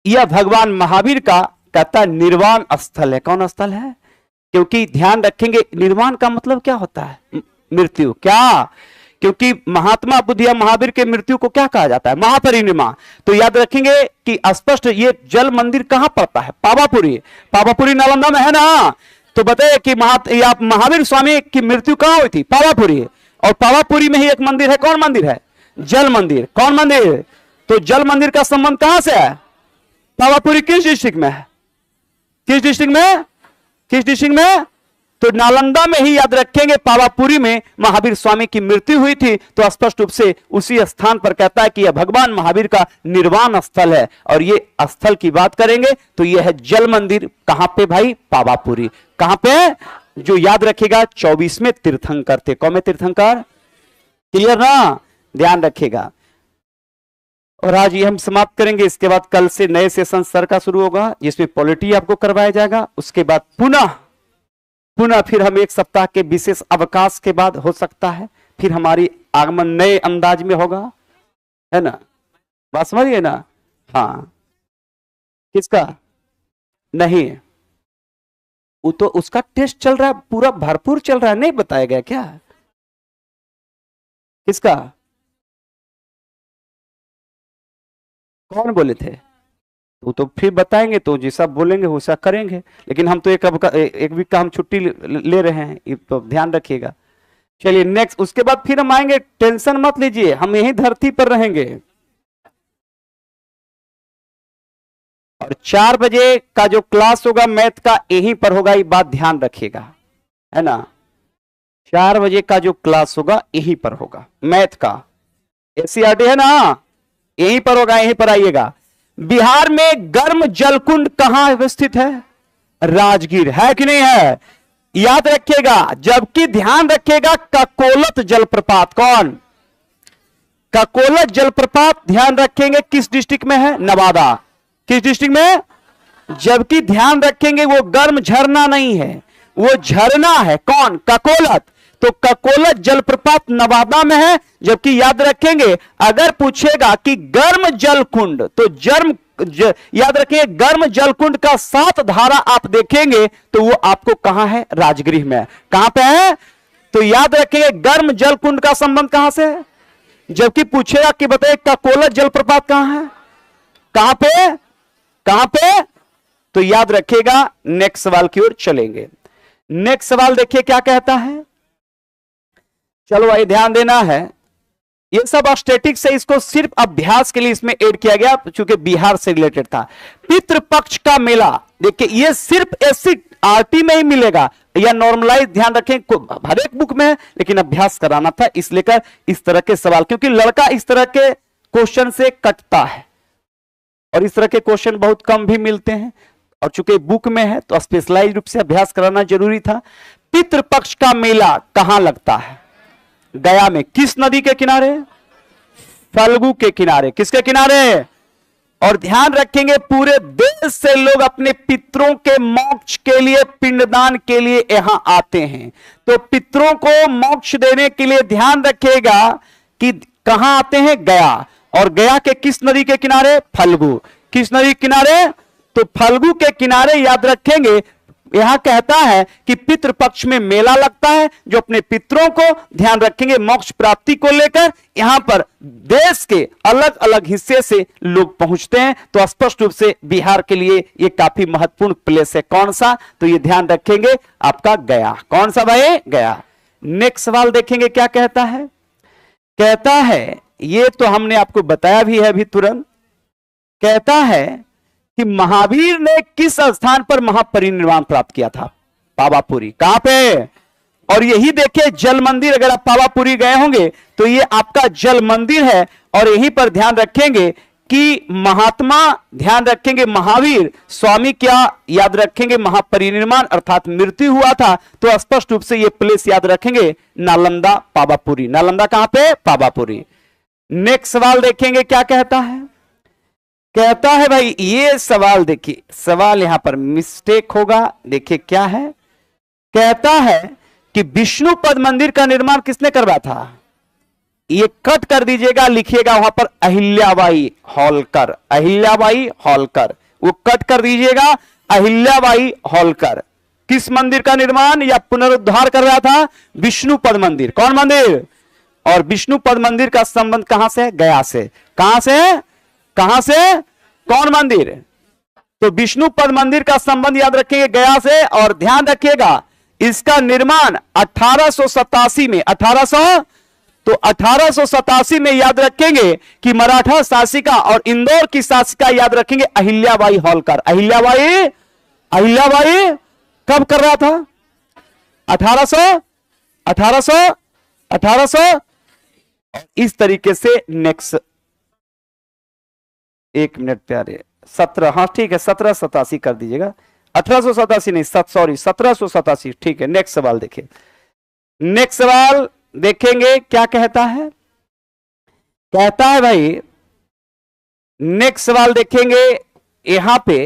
यह भगवान महावीर का, कहता निर्वाण स्थल है। कौन स्थल है? क्योंकि ध्यान रखेंगे, निर्वाण का मतलब क्या होता है? मृत्यु। क्या? क्योंकि महात्मा बुद्ध या महावीर के मृत्यु को क्या कहा जाता है? महापरिनिर्वाण। तो याद रखेंगे कि स्पष्ट ये जल मंदिर कहां पड़ता है? पावापुरी। पावापुरी नालंदा में है ना। तो बताइए कि महावीर स्वामी की मृत्यु कहां हुई थी? पावापुरी। और पावापुरी में ही एक मंदिर है। कौन मंदिर है? जल मंदिर। कौन मंदिर? तो जल मंदिर का संबंध कहां से है? पावापुरी किस डिस्ट्रिक्ट में है? किस डिस्ट्रिक्ट में? किस डिस्ट्रिक्ट में? तो नालंदा में ही याद रखेंगे, पावापुरी में महावीर स्वामी की मृत्यु हुई थी। तो स्पष्ट रूप से उसी स्थान पर कहता है कि यह भगवान महावीर का निर्वाण स्थल है। और ये स्थल की बात करेंगे तो यह है जल मंदिर। कहां पे भाई? पावापुरी। कहां पे? जो याद रखेगा 24वें तीर्थंकर थे। कौन में तीर्थंकर? क्लियर ना? ध्यान रखेगा। और आज ये हम समाप्त करेंगे। इसके बाद कल से नए सेशन सर का शुरू होगा, जिसमें पॉलिटी आपको करवाया जाएगा। उसके बाद पुनः फिर हम एक सप्ताह के विशेष अवकाश के बाद हो सकता है फिर हमारी आगमन नए अंदाज में होगा, है ना? बात समझिए ना? हाँ। किसका? नहीं, वो तो उसका टेस्ट चल रहा है, पूरा भरपूर चल रहा है, नहीं बताया गया क्या? किसका? कौन बोले थे? तो फिर बताएंगे, तो जैसा बोलेंगे वैसा करेंगे। लेकिन हम तो एक वीक का हम छुट्टी ले रहे हैं, ये तो ध्यान रखिएगा। चलिए नेक्स्ट, उसके बाद फिर हम आएंगे। टेंशन मत लीजिए, हम यही धरती पर रहेंगे। और 4 बजे का जो क्लास होगा मैथ का, यहीं पर होगा, ये बात ध्यान रखिएगा, है ना? 4 बजे का जो क्लास होगा यहीं पर होगा मैथ का। एनसीईआरटी है ना, यहीं पर होगा, यहीं पर आइएगा। बिहार में गर्म जलकुंड कहां स्थित है? राजगीर। है कि नहीं है? याद रखिएगा। जबकि ध्यान रखिएगा ककोलत जलप्रपात, कौन? ककोलत जलप्रपात ध्यान रखेंगे किस डिस्ट्रिक्ट में है? नवादा। किस डिस्ट्रिक्ट में? जबकि ध्यान रखेंगे वो गर्म झरना नहीं है, वो झरना है। कौन? ककोलत। तो ककोलत जलप्रपात नवादा में है। जबकि याद रखेंगे अगर पूछेगा कि गर्म जल कुंड, तो याद रखिए गर्म जलकुंड का 7 धारा आप देखेंगे तो वो आपको कहां है? राजगृह में। कहां पे है? तो याद रखिए गर्म जलकुंड का संबंध कहां से है? जबकि पूछेगा कि बताइए ककोलत जलप्रपात कहां है? कहां पे? कहां पे? तो याद रखिएगा नेक्स्ट सवाल की ओर चलेंगे। नेक्स्ट सवाल देखिए क्या कहता है। चलो भाई ध्यान देना है, ये सब स्टैटिक्स है, इसको सिर्फ अभ्यास के लिए इसमें ऐड किया गया क्योंकि बिहार से रिलेटेड था। पितृपक्ष का मेला, देखिए ये सिर्फ एससी आरटी में ही मिलेगा या नॉर्मलाइज, ध्यान रखें हर एक बुक में है, लेकिन अभ्यास कराना था इसलिए कर इस तरह के सवाल, क्योंकि लड़का इस तरह के क्वेश्चन से कटता है और इस तरह के क्वेश्चन बहुत कम भी मिलते हैं और चूंकि बुक में है तो स्पेशलाइज रूप से अभ्यास कराना जरूरी था। पितृपक्ष का मेला कहां लगता है? गया में। किस नदी के किनारे? फल्गु के किनारे। किसके किनारे? और ध्यान रखेंगे पूरे देश से लोग अपने पितरों के मोक्ष के लिए, पिंडदान के लिए यहां आते हैं। तो पितरों को मोक्ष देने के लिए ध्यान रखिएगा कि कहां आते हैं? गया। और गया के किस नदी के किनारे? फल्गु। किस नदी के किनारे? तो फल्गु के किनारे याद रखेंगे। यहां कहता है कि पितृपक्ष में मेला लगता है जो अपने पितरों को ध्यान रखेंगे मोक्ष प्राप्ति को लेकर यहां पर देश के अलग अलग हिस्से से लोग पहुंचते हैं। तो स्पष्ट रूप से बिहार के लिए यह काफी महत्वपूर्ण प्लेस है। कौन सा? तो ये ध्यान रखेंगे आपका गया। कौन सा भाई? गया। नेक्स्ट सवाल देखेंगे क्या कहता है। कहता है, ये तो हमने आपको बताया भी है अभी तुरंत, कहता है कि महावीर ने किस स्थान पर महापरिनिर्वाण प्राप्त किया था? पावापुरी। कहां पे? और यही देखिए जल मंदिर, अगर आप पावापुरी गए होंगे तो ये आपका जल मंदिर है और यहीं पर ध्यान रखेंगे कि महात्मा, ध्यान रखेंगे महावीर स्वामी क्या याद रखेंगे? महापरिनिर्वाण अर्थात मृत्यु हुआ था। तो स्पष्ट रूप से ये प्लेस याद रखेंगे नालंदा पावापुरी। नालंदा कहां पे? पावापुरी। नेक्स्ट सवाल देखेंगे क्या कहता है। कहता है भाई ये सवाल देखिए, सवाल यहां पर मिस्टेक होगा, देखिए क्या है। कहता है कि विष्णु पद मंदिर का निर्माण किसने करवाया था? ये कट कर दीजिएगा, लिखिएगा वहां पर अहिल्याबाई होलकर। अहिल्याबाई होलकर, वो कट कर दीजिएगा, अहिल्याबाई होलकर। किस मंदिर का निर्माण या पुनरुद्धार कर रहा था? विष्णु पद मंदिर। कौन मंदिर? और विष्णु पद मंदिर का संबंध कहां से? गया से। कहां से? कहां से? कौन मंदिर? तो विष्णु पद मंदिर का संबंध याद रखेंगे गया से। और ध्यान रखिएगा इसका निर्माण 1887 में, 1887 में याद रखेंगे कि मराठा शासिका और इंदौर की शासिका याद रखेंगे अहिल्याबाई होलकर। अहिल्याबाई कब कर रहा था? 1800 इस तरीके से। नेक्स्ट एक मिनट प्यारे, 17, हाँ ठीक है 1787 कर दीजिएगा, 1887 नहीं, सॉरी 1787, ठीक है। नेक्स्ट सवाल देखिए। नेक्स्ट सवाल देखेंगे क्या कहता है। कहता है भाई नेक्स्ट सवाल देखेंगे यहां पे,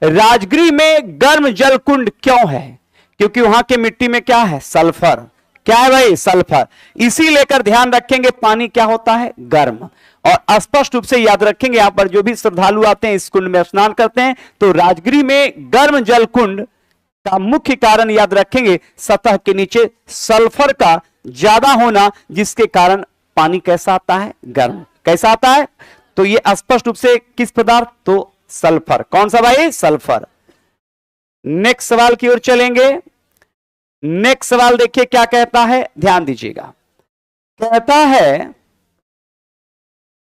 राजगीर में गर्म जल कुंड क्यों है? क्योंकि वहां के मिट्टी में क्या है? सल्फर। क्या है भाई? सल्फर। इसी लेकर ध्यान रखेंगे पानी क्या होता है? गर्म। और स्पष्ट रूप से याद रखेंगे यहां पर जो भी श्रद्धालु आते हैं इस कुंड में स्नान करते हैं तो राजगीर में गर्म जल कुंड का मुख्य कारण याद रखेंगे सतह के नीचे सल्फर का ज्यादा होना, जिसके कारण पानी कैसा आता है? गर्म। कैसा आता है? तो ये स्पष्ट रूप से किस पदार्थ? तो सल्फर। कौन सा भाई? सल्फर। नेक्स्ट सवाल की ओर चलेंगे। नेक्स्ट सवाल देखिए क्या कहता है, ध्यान दीजिएगा। कहता है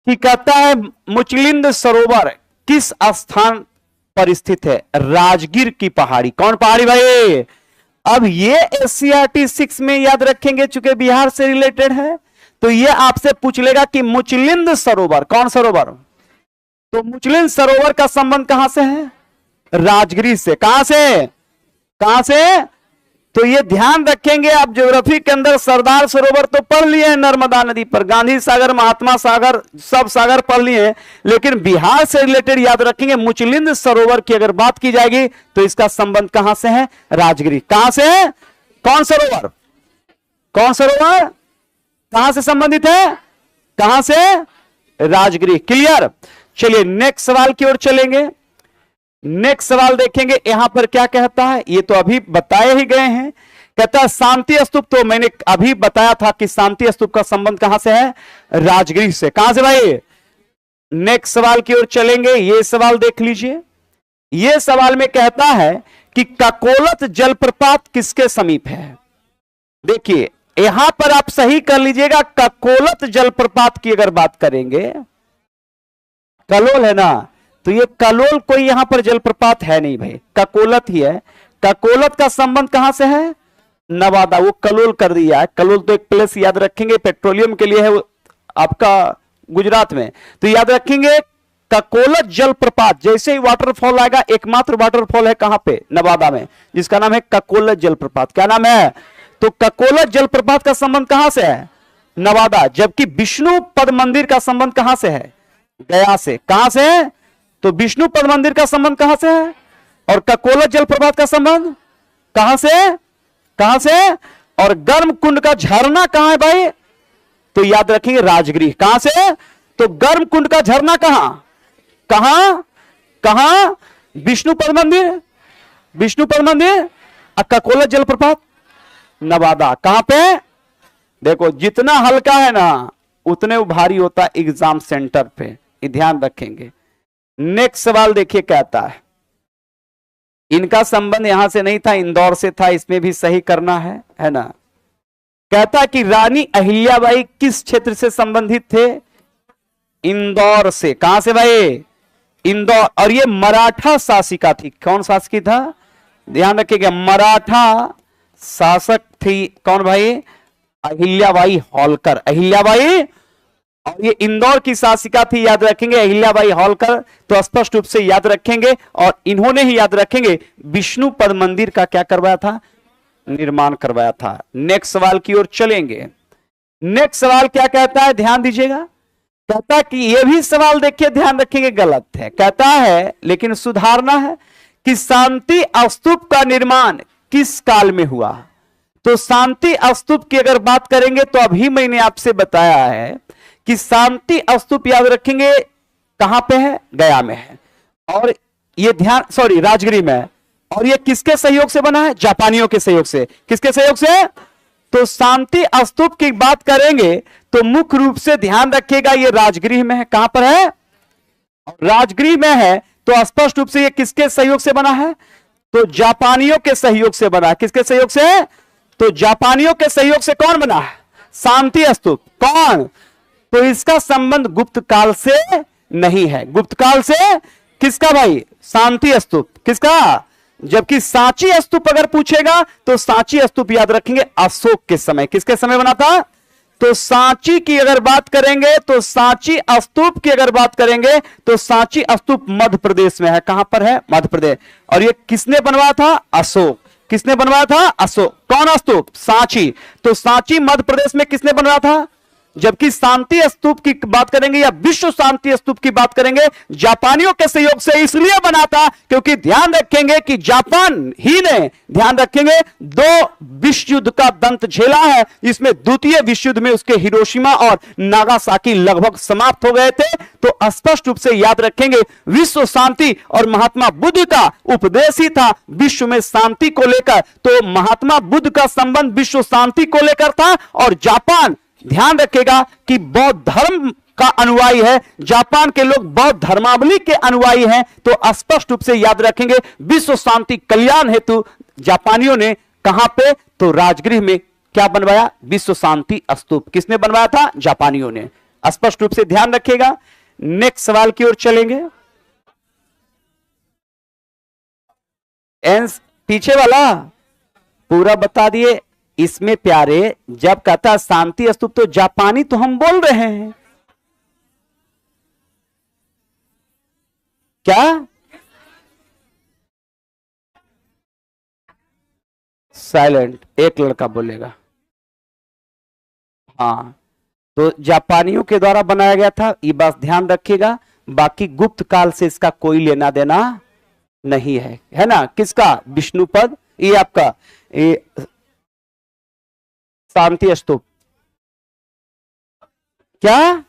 कि कहता है मुचलिंद सरोवर किस स्थान पर स्थित है? राजगीर की पहाड़ी। कौन पहाड़ी भाई? अब ये एससीईआरटी 6 में याद रखेंगे चूंकि बिहार से रिलेटेड है तो ये आपसे पूछ लेगा कि मुचलिंद सरोवर। कौन सरोवर? तो मुचलिंद सरोवर का संबंध कहां से है? राजगीर से। कहां से? कहां से? तो ये ध्यान रखेंगे आप ज्योग्राफी के अंदर सरदार सरोवर तो पढ़ लिए हैं नर्मदा नदी पर, गांधी सागर, महात्मा सागर, सब सागर पढ़ लिए हैं, लेकिन बिहार से रिलेटेड याद रखेंगे मुचलिंद सरोवर की अगर बात की जाएगी तो इसका संबंध कहां से है? राजगीर। कहां से? कौन सरोवर? कौन सरोवर? कहां से संबंधित है? कहां से? राजगीर। क्लियर? चलिए नेक्स्ट सवाल की ओर चलेंगे। नेक्स्ट सवाल देखेंगे यहां पर क्या कहता है, ये तो अभी बताए ही गए हैं। कहता है शांति स्तूप, तो मैंने अभी बताया था कि शांति स्तूप का संबंध कहां से है, राजगृह से। कहां से भाई? नेक्स्ट सवाल की ओर चलेंगे, ये सवाल देख लीजिए। ये सवाल में कहता है कि ककोलत जलप्रपात किसके समीप है। देखिए यहां पर आप सही कर लीजिएगा, ककोलत जलप्रपात की अगर बात करेंगे, कलोल है ना, तो ये कलोल कोई यहां पर जलप्रपात है नहीं भाई, ककोलत ही है। ककोलत का संबंध कहां से है, नवादा, वो कलोल कर दिया है। कलोल तो एक प्लेस याद रखेंगे, पेट्रोलियम के लिए है वो आपका गुजरात में, तो याद रखेंगे ककोलत जलप्रपात। जैसे ही वाटरफॉल आएगा, एकमात्र वाटरफॉल है कहां पे, नवादा में, जिसका नाम है ककोलत जलप्रपात। क्या नाम है, तो ककोलत जलप्रपात का संबंध कहां से है, नवादा। जबकि विष्णु पद मंदिर का संबंध कहां से है, गया से। कहां से है, तो विष्णु पद मंदिर का संबंध कहां से है, और ककोलत जलप्रपात का संबंध कहां से, कहां से, और गर्म कुंड का झरना कहां है भाई, तो याद रखेंगे राजगृह। कहां से, तो गर्म कुंड का झरना कहां, कहां, कहां, विष्णु पद मंदिर, विष्णु पद मंदिर, और ककोलत जलप्रपात नवादा। कहां पे, देखो जितना हल्का है ना उतने भारी होता है एग्जाम सेंटर पे, ये ध्यान रखेंगे। नेक्स्ट सवाल देखिए, कहता है इनका संबंध यहां से नहीं था, इंदौर से था, इसमें भी सही करना है ना। कहता कि रानी अहिल्याबाई किस क्षेत्र से संबंधित थे, इंदौर से। कहां से भाई, इंदौर। और ये मराठा शासिका थी। कौन शासकी था, ध्यान रखिएगा, मराठा शासक थी। कौन भाई, अहिल्याबाई होलकर, अहिल्याबाई। और ये इंदौर की शासिका थी, याद रखेंगे अहिल्याबाई होलकर, तो स्पष्ट रूप से याद रखेंगे। और इन्होंने ही याद रखेंगे विष्णु पद मंदिर का क्या करवाया था, निर्माण करवाया था। नेक्स्ट सवाल की ओर चलेंगे। नेक्स्ट सवाल क्या कहता है, ध्यान दीजिएगा। कहता कि यह भी सवाल देखिए, ध्यान रखेंगे, गलत है। कहता है लेकिन सुधारना है कि शांति स्तूप का निर्माण किस काल में हुआ। तो शांति स्तूप की अगर बात करेंगे तो अभी मैंने आपसे बताया है कि शांति स्तूप याद रखेंगे कहां पे है, गया में है। और ये ध्यान, सॉरी, राजगीर में है। और ये किसके सहयोग से बना है, जापानियों के सहयोग से। किसके सहयोग से, तो शांति स्तूप की बात करेंगे तो मुख्य रूप से ध्यान रखिएगा ये राजगृह में है। कहां पर है, राजगृह में है, तो स्पष्ट रूप से ये किसके सहयोग से बना है, तो जापानियों के सहयोग से बना है। किसके सहयोग से, तो जापानियों के सहयोग से कौन बना है, शांति स्तूप। कौन, तो इसका संबंध गुप्त काल से नहीं है। गुप्त काल से किसका भाई, शांति स्तूप, किसका। जबकि सांची स्तूप अगर पूछेगा तो सांची स्तूप याद रखेंगे अशोक के समय। किसके समय बना था, तो सांची की अगर बात करेंगे, तो सांची स्तूप की अगर बात करेंगे तो सांची स्तूप मध्य प्रदेश में है। कहां पर है, मध्य प्रदेश। और ये किसने बनवाया था, अशोक। किसने बनवाया था, अशोक। कौन स्तूप, सांची। तो सांची मध्य प्रदेश में किसने बनवाया था। जबकि शांति स्तूप की बात करेंगे या विश्व शांति स्तूप की बात करेंगे, जापानियों के सहयोग से इसलिए बना था क्योंकि ध्यान रखेंगे कि जापान ही ने, ध्यान रखेंगे, 2 विश्व युद्ध का दंत झेला है। इसमें द्वितीय विश्व युद्ध में उसके हिरोशिमा और नागासाकी लगभग समाप्त हो गए थे। तो स्पष्ट रूप से याद रखेंगे विश्व शांति और महात्मा बुद्ध का उपदेश ही था विश्व में शांति को लेकर। तो महात्मा बुद्ध का संबंध विश्व शांति को लेकर था। और जापान, ध्यान रखेगा कि बौद्ध धर्म का अनुयायी है, जापान के लोग बौद्ध धर्मावली के अनुयायी हैं। तो स्पष्ट रूप से याद रखेंगे विश्व शांति कल्याण हेतु जापानियों ने कहां पे, तो राजगृह में क्या बनवाया, विश्व शांति स्तूप। किसने बनवाया था, जापानियों ने। स्पष्ट रूप से ध्यान रखिएगा। नेक्स्ट सवाल की ओर चलेंगे। पीछे वाला पूरा बता दिए। इसमें प्यारे जब कहता शांति स्तूप तो जापानी तो हम बोल रहे हैं, क्या साइलेंट, एक लड़का बोलेगा। हाँ, तो जापानियों के द्वारा बनाया गया था, ये बात ध्यान रखिएगा। बाकी गुप्त काल से इसका कोई लेना देना नहीं है ना। किसका, विष्णुपद, ये आपका ये शांति स्तूप। क्या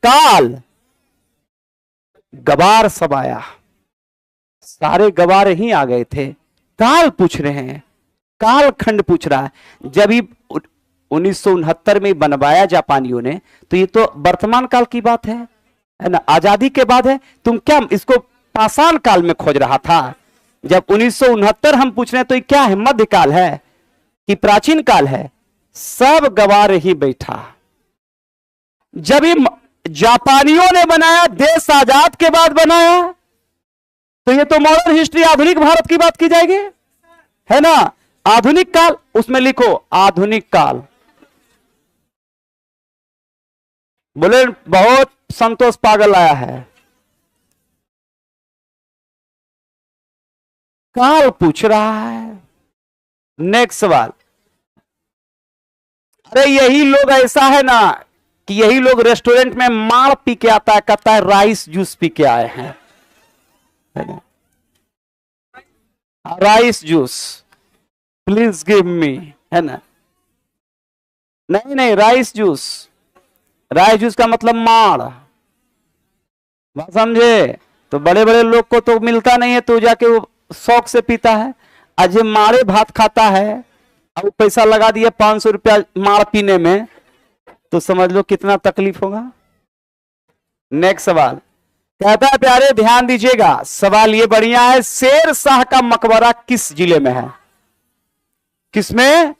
काल गवार सब आया, सारे गवार ही आ गए थे। काल पूछ रहे हैं, काल खंड पूछ रहा है। जब ही 1969 में बनवाया जापानियों ने, तो ये तो वर्तमान काल की बात है ना, आजादी के बाद है। तुम क्या इसको पाषाण काल में खोज रहा था? जब 1969 हम पूछ रहे हैं तो ये क्या है, मध्यकाल है कि प्राचीन काल है? सब गवार ही बैठा। जब ये जापानियों ने बनाया, देश आजाद के बाद बनाया, तो ये तो मॉडर्न हिस्ट्री, आधुनिक भारत की बात की जाएगी, है ना। आधुनिक काल, उसमें लिखो आधुनिक काल। बोले बहुत संतोष पागल आया है। काल पूछ रहा है। नेक्स्ट सवाल। अरे यही लोग ऐसा है ना कि यही लोग रेस्टोरेंट में मार पी के आता है, कहता है राइस जूस पी के आए हैं, है ना? Rice juice please give me, है ना। नहीं नहीं, राइस जूस, राइस जूस का मतलब मार, बात समझे। तो बड़े बड़े लोग को तो मिलता नहीं है, तो जाके वो शौक से पीता है। आज मारे भात खाता है, अब पैसा लगा दिया 500 रुपया मार पीने में, तो समझ लो कितना तकलीफ होगा। नेक्स्ट सवाल कहता है, प्यारे ध्यान दीजिएगा, सवाल ये बढ़िया है। शेर शाह का मकबरा किस जिले में है? किसमें?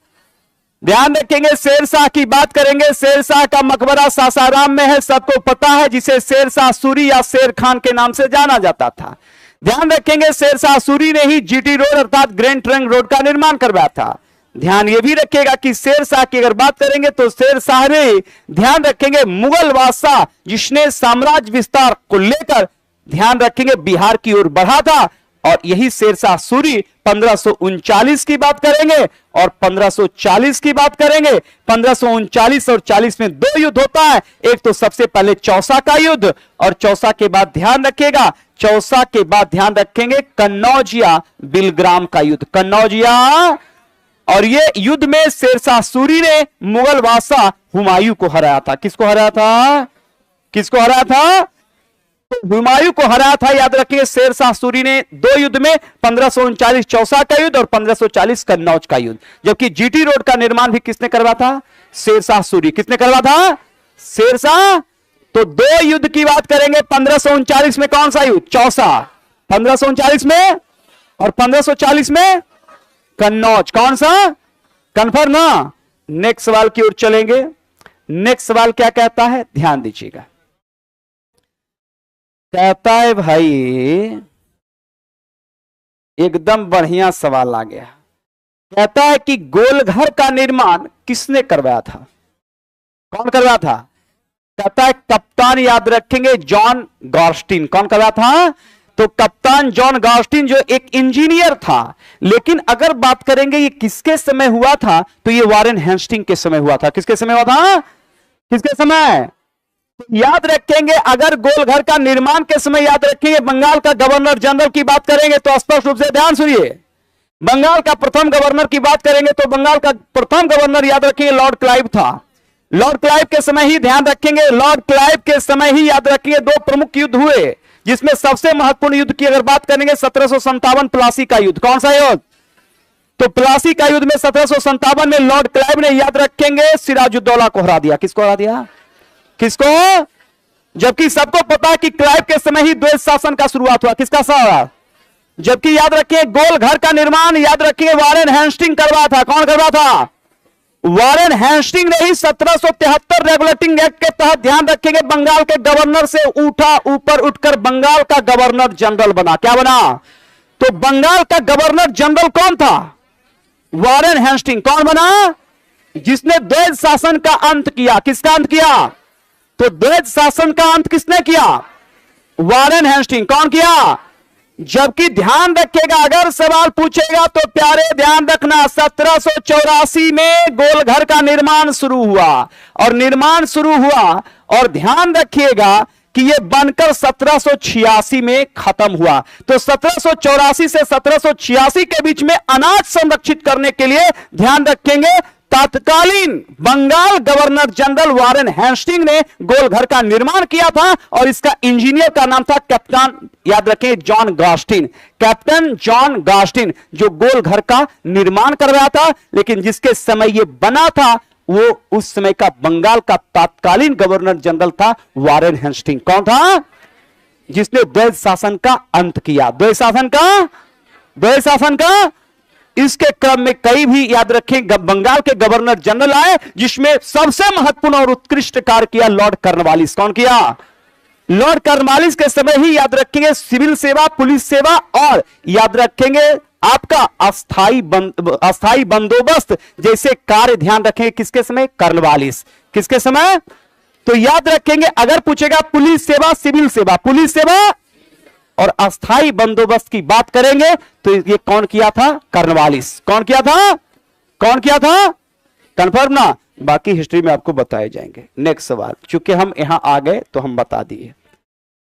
ध्यान रखेंगे, शेर शाह की बात करेंगे। शेर शाह का मकबरा सासाराम में है, सबको पता है, जिसे शेर शाह सूरी या शेर खान के नाम से जाना जाता था। ध्यान रखेंगे, शेर शाह सूरी ने ही जीटी रोड अर्थात ग्रैंड ट्रंक रोड का निर्माण करवाया था। ध्यान ये भी रखिएगा कि शेर शाह की अगर बात करेंगे तो शेर शाह ने, ध्यान रखेंगे, मुगल बादशाह जिसने साम्राज्य विस्तार को लेकर, ध्यान रखेंगे, बिहार की ओर बढ़ा था। और यही शेर शाह सूरी 1539 की बात करेंगे और 1540 की बात करेंगे। 1539 और 40 में दो युद्ध होता है। एक तो सबसे पहले चौसा का युद्ध, और चौसा के बाद ध्यान रखिएगा, चौसा के बाद ध्यान रखेंगे कन्नौज या बिलग्राम का युद्ध, कन्नौजिया। और ये युद्ध में शेर शाह सूरी ने मुगल बादशाह हुमायूं को हराया था। किसको हराया था? किसको हराया था? हुमायूं को हराया था। याद रखिए, शेर शाह सूरी ने दो युद्ध में 1539 चौसा का युद्ध और 1540 कन्नौज का युद्ध। जबकि जीटी रोड का निर्माण भी किसने करवा था? शेर शाह सूरी। किसने करवा था? शेर शाह। तो दो युद्ध की बात करेंगे। 1539 में कौन सा युद्ध? चौसा। 1539 में, और 1540 में कन्नौज। कौन सा? कन्फर्म ना। नेक्स्ट सवाल की ओर चलेंगे। नेक्स्ट सवाल क्या कहता है, ध्यान दीजिएगा। कहता है भाई, एकदम बढ़िया सवाल आ गया। कहता है कि गोलघर का निर्माण किसने करवाया था? कौन करवाया था? कहता है कप्तान, याद रखेंगे, जॉन गॉर्स्टिन। कौन करवाया था? तो कप्तान जॉन गॉर्स्टिन, जो एक इंजीनियर था। लेकिन अगर बात करेंगे ये किसके समय हुआ था, तो ये वारेन हेस्टिंग के समय हुआ था। किसके समय हुआ था? किसके समय? याद रखेंगे, अगर गोलघर का निर्माण के समय याद रखेंगे, बंगाल का गवर्नर जनरल की बात करेंगे तो स्पष्ट रूप से ध्यान सुनिए। बंगाल का प्रथम गवर्नर की बात करेंगे तो बंगाल का प्रथम गवर्नर याद रखेंगे लॉर्ड क्लाइव था। लॉर्ड क्लाइव के समय ही ध्यान रखेंगे, लॉर्ड क्लाइव के समय ही याद रखेंगे दो प्रमुख युद्ध हुए, जिसमें सबसे महत्वपूर्ण युद्ध की अगर बात करेंगे 1757 प्लासी का युद्ध। कौन सा युद्ध? तो प्लासी का युद्ध में 1757 में लॉर्ड क्लाइव ने, याद रखेंगे, सिराजुद्दौला को हरा दिया। किसको हरा दिया? किसको? जबकि सबको पता है कि क्लाइव के समय ही द्वैत शासन का शुरुआत हुआ। किसका सा? जबकि याद रखिए, गोलघर का निर्माण याद रखिए वारेन हेस्टिंग करवा था। कौन करवा था? वारेन हेस्टिंग ने ही 1773 रेगुलेटिंग एक्ट के तहत, ध्यान रखेंगे, बंगाल के गवर्नर से उठा, ऊपर उठकर बंगाल का गवर्नर जनरल बना। क्या बना? तो बंगाल का गवर्नर जनरल कौन था? Warren Hasting. कौन बना? जिसने द्वैत शासन का अंत किया। किसका अंत किया? तो द्वैत शासन का अंत किसने किया? Warren Hasting. कौन किया? जबकि ध्यान रखिएगा, अगर सवाल पूछेगा तो प्यारे ध्यान रखना, 1784 में गोलघर का निर्माण शुरू हुआ, और निर्माण शुरू हुआ, और ध्यान रखिएगा कि यह बनकर 1786 में खत्म हुआ। तो 1784 से 1786 के बीच में अनाज संरक्षित करने के लिए ध्यान रखेंगे तत्कालीन Bengal governor general Warren Hasting ने गोलघर का निर्माण किया था और इसका इंजीनियर का नाम था कैप्टन, याद रखें, जॉन गॉस्टिन। कैप्टन जॉन गॉस्टिन जो गोलघर का निर्माण कर रहा था, लेकिन जिसके समय यह बना था वो उस समय का बंगाल का तत्कालीन गवर्नर जनरल था वारेन हेस्टिंग। कौन था? जिसने द्वैध शासन का अंत किया। द्वैध शासन का इसके क्रम में कई भी, याद रखें, बंगाल के गवर्नर जनरल आए, जिसमें सबसे महत्वपूर्ण और उत्कृष्ट कार्य किया लॉर्ड कॉर्नवालिस। कौन किया? लॉर्ड कॉर्नवालिस के समय ही, याद रखेंगे, सिविल सेवा, पुलिस सेवा और याद रखेंगे आपका अस्थाई बंदोबस्त जैसे कार्य ध्यान रखेंगे किसके समय? कॉर्नवालिस। किसके समय? तो याद रखेंगे, अगर पूछेगा पुलिस सेवा, सिविल सेवा, पुलिस सेवा और अस्थाई बंदोबस्त की बात करेंगे तो ये कौन किया था? कॉर्नवालिस। कौन किया था? कौन किया था? कंफर्म ना? बाकी हिस्ट्री में आपको बताए जाएंगे। नेक्स्ट सवाल, चूंकि हम यहां आ गए तो हम बता दिए,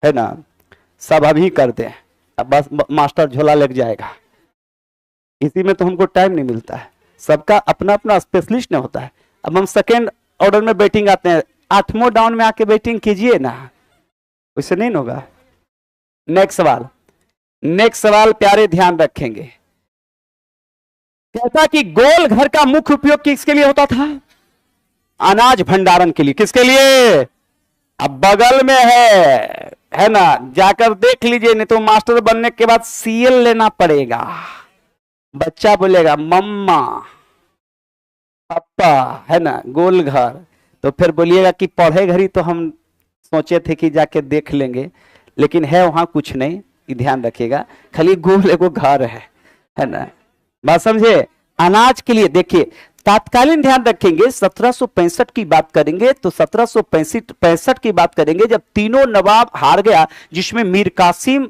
है ना, सब अभी कर दे, अब बस मास्टर झोला लग जाएगा। इसी में तो हमको टाइम नहीं मिलता है, सबका अपना अपना स्पेशलिस्ट नहीं होता है। अब हम सेकेंड ऑर्डर में बैटिंग आते हैं, 8वां डाउन में आके बैटिंग कीजिए ना, उससे नहीं होगा। नेक्स्ट सवाल प्यारे ध्यान रखेंगे, कहता कि गोल घर का मुख्य उपयोग किसके लिए होता था? अनाज भंडारण के लिए। किसके लिए? अब बगल में है ना, जाकर देख लीजिए, नहीं तो मास्टर बनने के बाद सीएल लेना पड़ेगा। बच्चा बोलेगा मम्मा पापा, है ना, गोल घर, तो फिर बोलिएगा कि पढ़े घड़ी तो हम सोचे थे कि जाके देख लेंगे, लेकिन है वहां कुछ नहीं, ध्यान रखिएगा, खाली गोल एगो घर है ना, बात समझे? अनाज के लिए देखिए, तात्कालीन ध्यान रखेंगे 1765 की बात करेंगे तो 1765 की बात करेंगे जब तीनों नवाब हार गया, जिसमें मीर कासिम,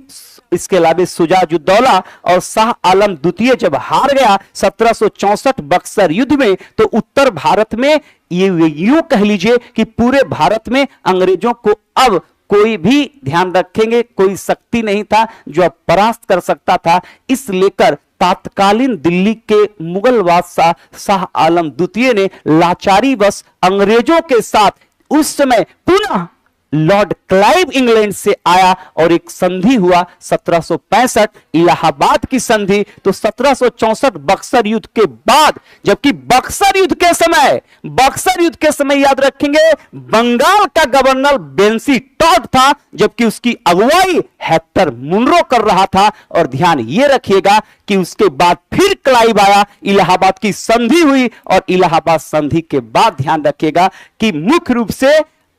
इसके अलावा सुजाउद्दौला और शाह आलम द्वितीय जब हार गया 1764 बक्सर युद्ध में, तो उत्तर भारत में ये यूं कह लीजिए कि पूरे भारत में अंग्रेजों को अब कोई भी, ध्यान रखेंगे, कोई शक्ति नहीं था जो अब परास्त कर सकता था। इस लेकर तत्कालीन दिल्ली के मुगल बादशाह शाह आलम द्वितीय ने लाचारी बस अंग्रेजों के साथ उस समय पुनः लॉर्ड क्लाइव इंग्लैंड से आया और एक संधि हुआ 1765 इलाहाबाद की संधि। तो 1764 बक्सर युद्ध के बाद, जबकि बक्सर युद्ध के समय याद रखेंगे बंगाल का गवर्नर बेंसी टॉड था, जबकि उसकी अगुवाई हेक्टर मुनरो कर रहा था। और ध्यान यह रखिएगा कि उसके बाद फिर क्लाइव आया, इलाहाबाद की संधि हुई और इलाहाबाद संधि के बाद ध्यान रखिएगा कि मुख्य रूप से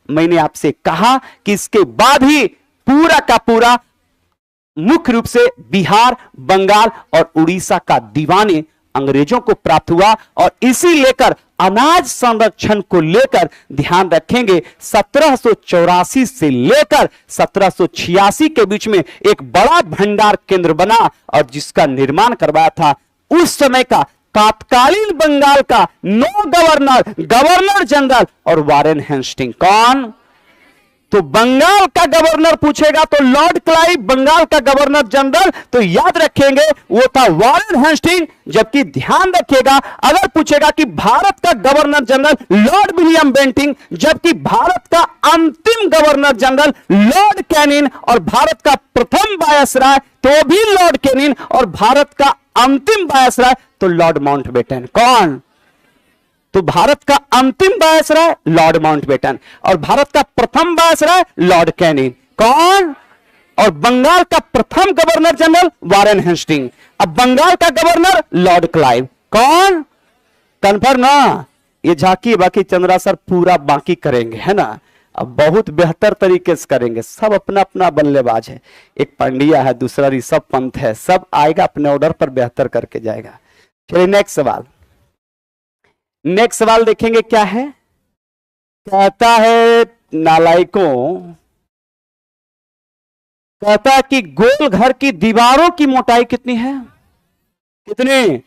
मैंने आपसे कहा कि इसके बाद ही पूरा का पूरा मुख्य रूप से बिहार, बंगाल और उड़ीसा का दीवाने अंग्रेजों को प्राप्त हुआ। और इसी लेकर अनाज संरक्षण को लेकर ध्यान रखेंगे 1784 से लेकर 1786 के बीच में एक बड़ा भंडार केंद्र बना और जिसका निर्माण करवाया था उस समय का तत्कालीन बंगाल का गवर्नर जनरल और वारेन हेस्टिंग। कौन? तो बंगाल का गवर्नर पूछेगा तो लॉर्ड क्लाइव, बंगाल का गवर्नर जनरल तो याद रखेंगे वो था वारेन हेस्टिंग। जबकि ध्यान रखिएगा अगर पूछेगा कि भारत का governor general Lord William Bentinck, जबकि भारत का अंतिम गवर्नर जनरल लॉर्ड कैनिन और भारत का प्रथम वायसराय तो भी लॉर्ड कैनिन और भारत का अंतिम वायसराय तो लॉर्ड माउंटबेटन। कौन? तो भारत का अंतिम वायसराय लॉर्ड माउंटबेटन और भारत का प्रथम वायसराय लॉर्ड कैनिन। कौन? और बंगाल का प्रथम गवर्नर जनरल वारेन हेस्टिंग। अब बंगाल का गवर्नर लॉर्ड क्लाइव। कौन? कन्फर्म ना? ये झांकी बाकी चंद्रा सर पूरा बाकी करेंगे, है ना, अब बहुत बेहतर तरीके से करेंगे। सब अपना अपना बल्लेबाज है, एक पांड्या है, दूसरा ऋषभ पंत है, सब आएगा अपने ऑर्डर पर बेहतर करके जाएगा। चलिए नेक्स्ट सवाल देखेंगे क्या है। कहता है नालायकों, कहता कि गोल घर की दीवारों की मोटाई कितनी है? कितनी?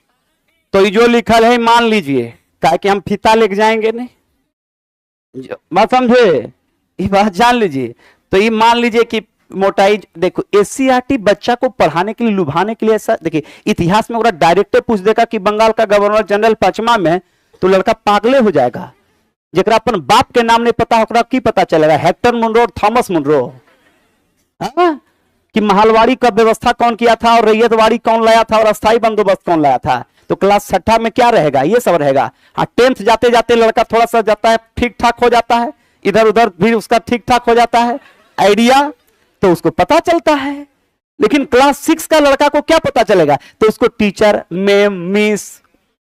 तो ये जो लिखल है मान लीजिए, क्या कि हम फीता लेके जाएंगे नहीं, बात समझे, ये बात जान लीजिए। तो ये मान लीजिए कि मोटाई, देखो एससीईआरटी बच्चा को पढ़ाने के लिए, लुभाने के लिए, ऐसा देखिए इतिहास में डायरेक्टर पूछ देगा कि बंगाल का गवर्नर जनरल 5वां में तो लड़का पागले हो जाएगा। जरा अपन बाप के नाम नहीं पता होगा की पता चलेगा, हेक्टर मुनरो, थॉमस मुनरो, कि महलवाड़ी का व्यवस्था कौन किया था और रैयतवाड़ी कौन लाया था और अस्थाई बंदोबस्त कौन लाया था। तो क्लास 6 में क्या रहेगा, ये सब रहेगा। हाँ, 10th जाते जाते लड़का थोड़ा सा जाता है, ठीक ठाक हो जाता है, इधर उधर भी उसका ठीक ठाक हो जाता है, आइडिया तो उसको पता चलता है। लेकिन क्लास 6 का लड़का को क्या पता चलेगा, तो उसको टीचर, मैम, मिस,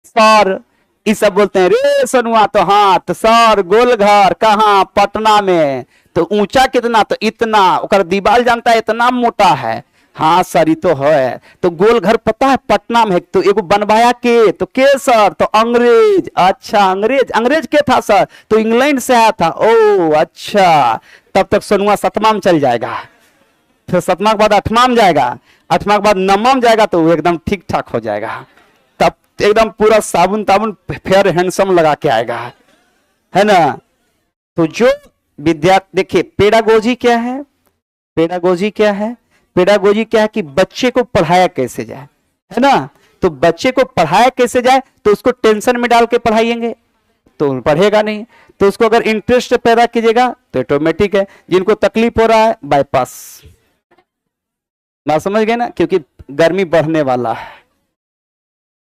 सर ये सब बोलते हैं। रे सनुआ तो हाँ, तो सर गोलघर कहाँ, पटना में। तो ऊंचा कितना, तो इतना, ओकर दीवार जानता है इतना मोटा है। हाँ सर ये तो है। तो गोलघर पता है पटना में। तो एगो बनवाया के सर, तो अंग्रेज। अच्छा अंग्रेज के था सर, तो इंग्लैंड से आया था। ओ अच्छा, तब तक सोनुआ 7वां में चल जाएगा, फिर 7वां के बाद 8वां में जाएगा, 8वां के बाद 9वां में जाएगा, तो वो एकदम ठीक ठाक हो जाएगा। तब एकदम पूरा साबुन ताबुन फेयर हैंडसम लगा के आएगा, है ना। तो जो विद्यार्थी, देखिए पेडागोजी क्या है, पेडागोजी क्या है, पेडागोजी क्या है कि बच्चे को पढ़ाया कैसे जाए, है ना। तो बच्चे को पढ़ाया कैसे जाए, तो उसको टेंशन में डाल के पढ़ाइएंगे तो पढ़ेगा नहीं। तो उसको अगर इंटरेस्ट पैदा कीजिएगा तो ऑटोमेटिक है। जिनको तकलीफ हो रहा है बाईपास, बात समझ गए ना, क्योंकि गर्मी बढ़ने वाला है।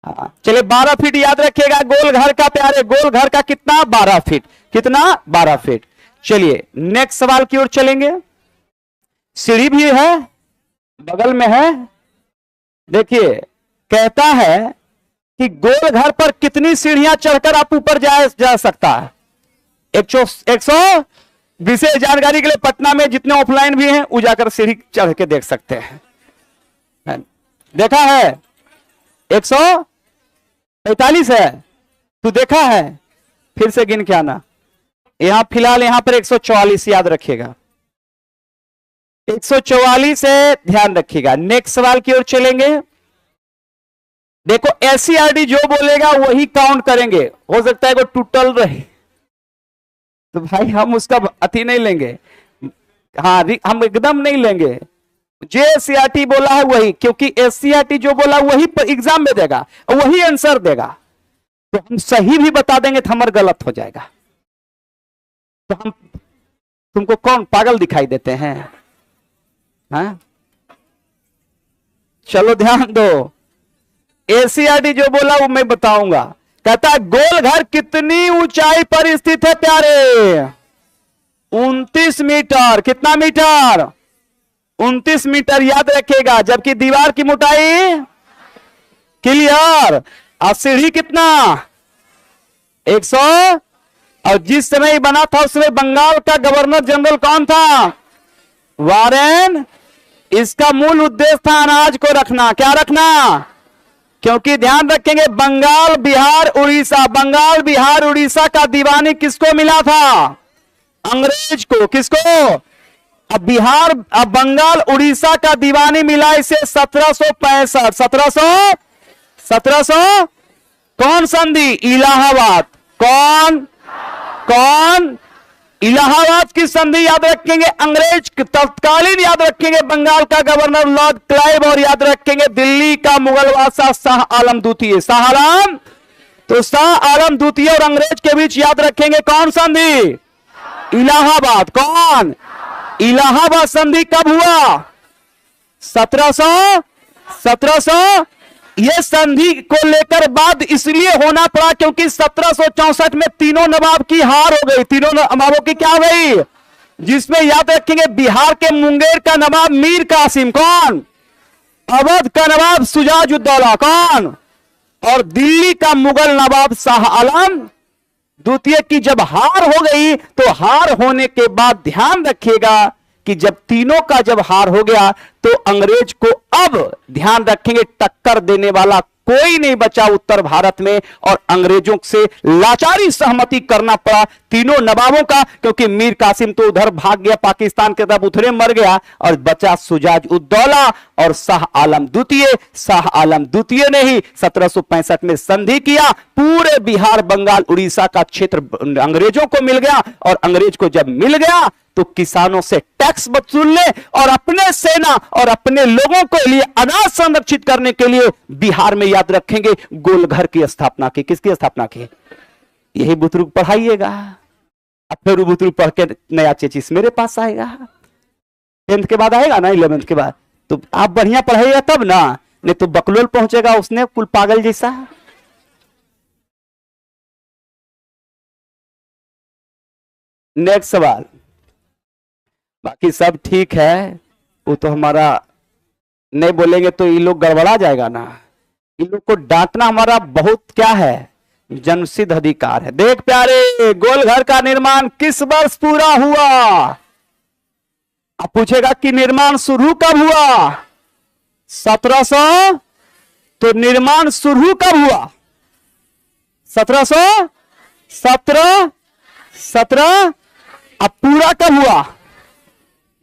हाँ चलिए 12 फीट याद रखिएगा गोल घर का प्यारे, गोल घर का कितना, 12 फीट, कितना 12 फीट। चलिए नेक्स्ट सवाल की ओर चलेंगे। सीढ़ी भी है बगल में है, देखिए कहता है कि गोल घर पर कितनी सीढ़ियां चढ़कर आप ऊपर जा सकता है। 100 विशेष जानकारी के लिए पटना में जितने ऑफलाइन भी हैं वो जाकर सीढ़ी चढ़ के देख सकते हैं। देखा है 145 है, तू देखा है, फिर से गिन के आना। यहां फिलहाल यहां पर 144 याद रखिएगा, 144 है, ध्यान रखिएगा। नेक्स्ट सवाल की ओर चलेंगे। देखो एससीआरटी जो बोलेगा वही काउंट करेंगे, हो सकता है वो टूटल रहे तो भाई हम उसका अति नहीं लेंगे, हाँ हम एकदम नहीं लेंगे। जो एससीआरटी बोला है वही, क्योंकि एससीआरटी जो बोला वही एग्जाम में देगा, वही आंसर देगा। तो हम सही भी बता देंगे तो हमारा गलत हो जाएगा। तो हम तुमको कौन पागल दिखाई देते हैं, हाँ? चलो ध्यान दो, एससीआरटी जो बोला वो मैं बताऊंगा। कहता है गोल घर कितनी ऊंचाई पर स्थित है प्यारे, 29 मीटर। कितना मीटर, 29 मीटर याद रखेगा, जबकि दीवार की मोटाई, क्लियर। और सीढ़ी कितना, 100। और जिस समय बना था उस समय बंगाल का गवर्नर जनरल कौन था, वारेन। इसका मूल उद्देश्य था अनाज को रखना, क्या रखना, क्योंकि ध्यान रखेंगे बंगाल बिहार उड़ीसा, बंगाल बिहार उड़ीसा का दीवानी किसको मिला था, अंग्रेज को। किसको, अब बिहार, अब बंगाल उड़ीसा का दीवानी मिला इसे 1765। 1700 कौन संधि, इलाहाबाद। कौन इलाहाबाद की संधि याद रखेंगे, अंग्रेज तत्कालीन याद रखेंगे बंगाल का गवर्नर लॉर्ड क्लाइव, और याद रखेंगे दिल्ली का मुगल बादशाह शाह आलम द्वितीय। शाह आलम, तो शाह आलम द्वितीय और अंग्रेज के बीच याद रखेंगे कौन संधि, इलाहाबाद। कौन, इलाहाबाद संधि कब हुआ, 1700। यह संधि को लेकर बाद इसलिए होना पड़ा क्योंकि 1764 में तीनों नवाब की हार हो गई। तीनों नवाबों की क्या हो गई, जिसमें याद रखेंगे बिहार के मुंगेर का नवाब मीर कासिम, कौन, अवध का नवाब सुजाउद्दौला, कौन, और दिल्ली का मुगल नवाब शाह आलम द्वितीय की जब हार हो गई, तो हार होने के बाद ध्यान रखिएगा कि जब तीनों का जब हार हो गया तो अंग्रेज को अब ध्यान रखेंगे टक्कर देने वाला कोई नहीं बचा उत्तर भारत में, और अंग्रेजों से लाचारी सहमति करना पड़ा तीनों नवाबों का, क्योंककि मीर कासिम तो उधर भाग गया पाकिस्तान के, तब उधरे मर गया, और बचा सुजाउद्दौला और शाह आलम द्वितीय। शाह आलम द्वितीय ने ही 1765 में संधि किया, पूरे बिहार बंगाल उड़ीसा का क्षेत्र अंग्रेजों को मिल गया, और अंग्रेज को जब मिल गया तो किसानों से टैक्स वसूल ले और अपने सेना और अपने लोगों के लिए अनाज संरक्षित करने के लिए बिहार में याद रखेंगे गोलघर की स्थापना की। किसकी स्थापना की, यही बुतरुक पढ़ाइएगा, अब फिर वो बुतरुक पढ़ के नया चेचिस मेरे पास आएगा। 10th के बाद आएगा ना, 11th के बाद, तो आप बढ़िया पढ़ाइएगा तब ना, नहीं तो बकलोल पहुंचेगा उसने कुल पागल जैसा। नेक्स्ट सवाल, बाकी सब ठीक है, वो तो हमारा नहीं बोलेंगे तो ये लोग गड़बड़ा जाएगा ना। इन लोग को डांटना हमारा बहुत क्या है, जन्मसिद्ध अधिकार है। देख प्यारे, गोलघर का निर्माण किस वर्ष पूरा हुआ? अब पूछेगा कि निर्माण शुरू कब हुआ? 1700। तो निर्माण शुरू कब हुआ? 1717। अब पूरा कब हुआ?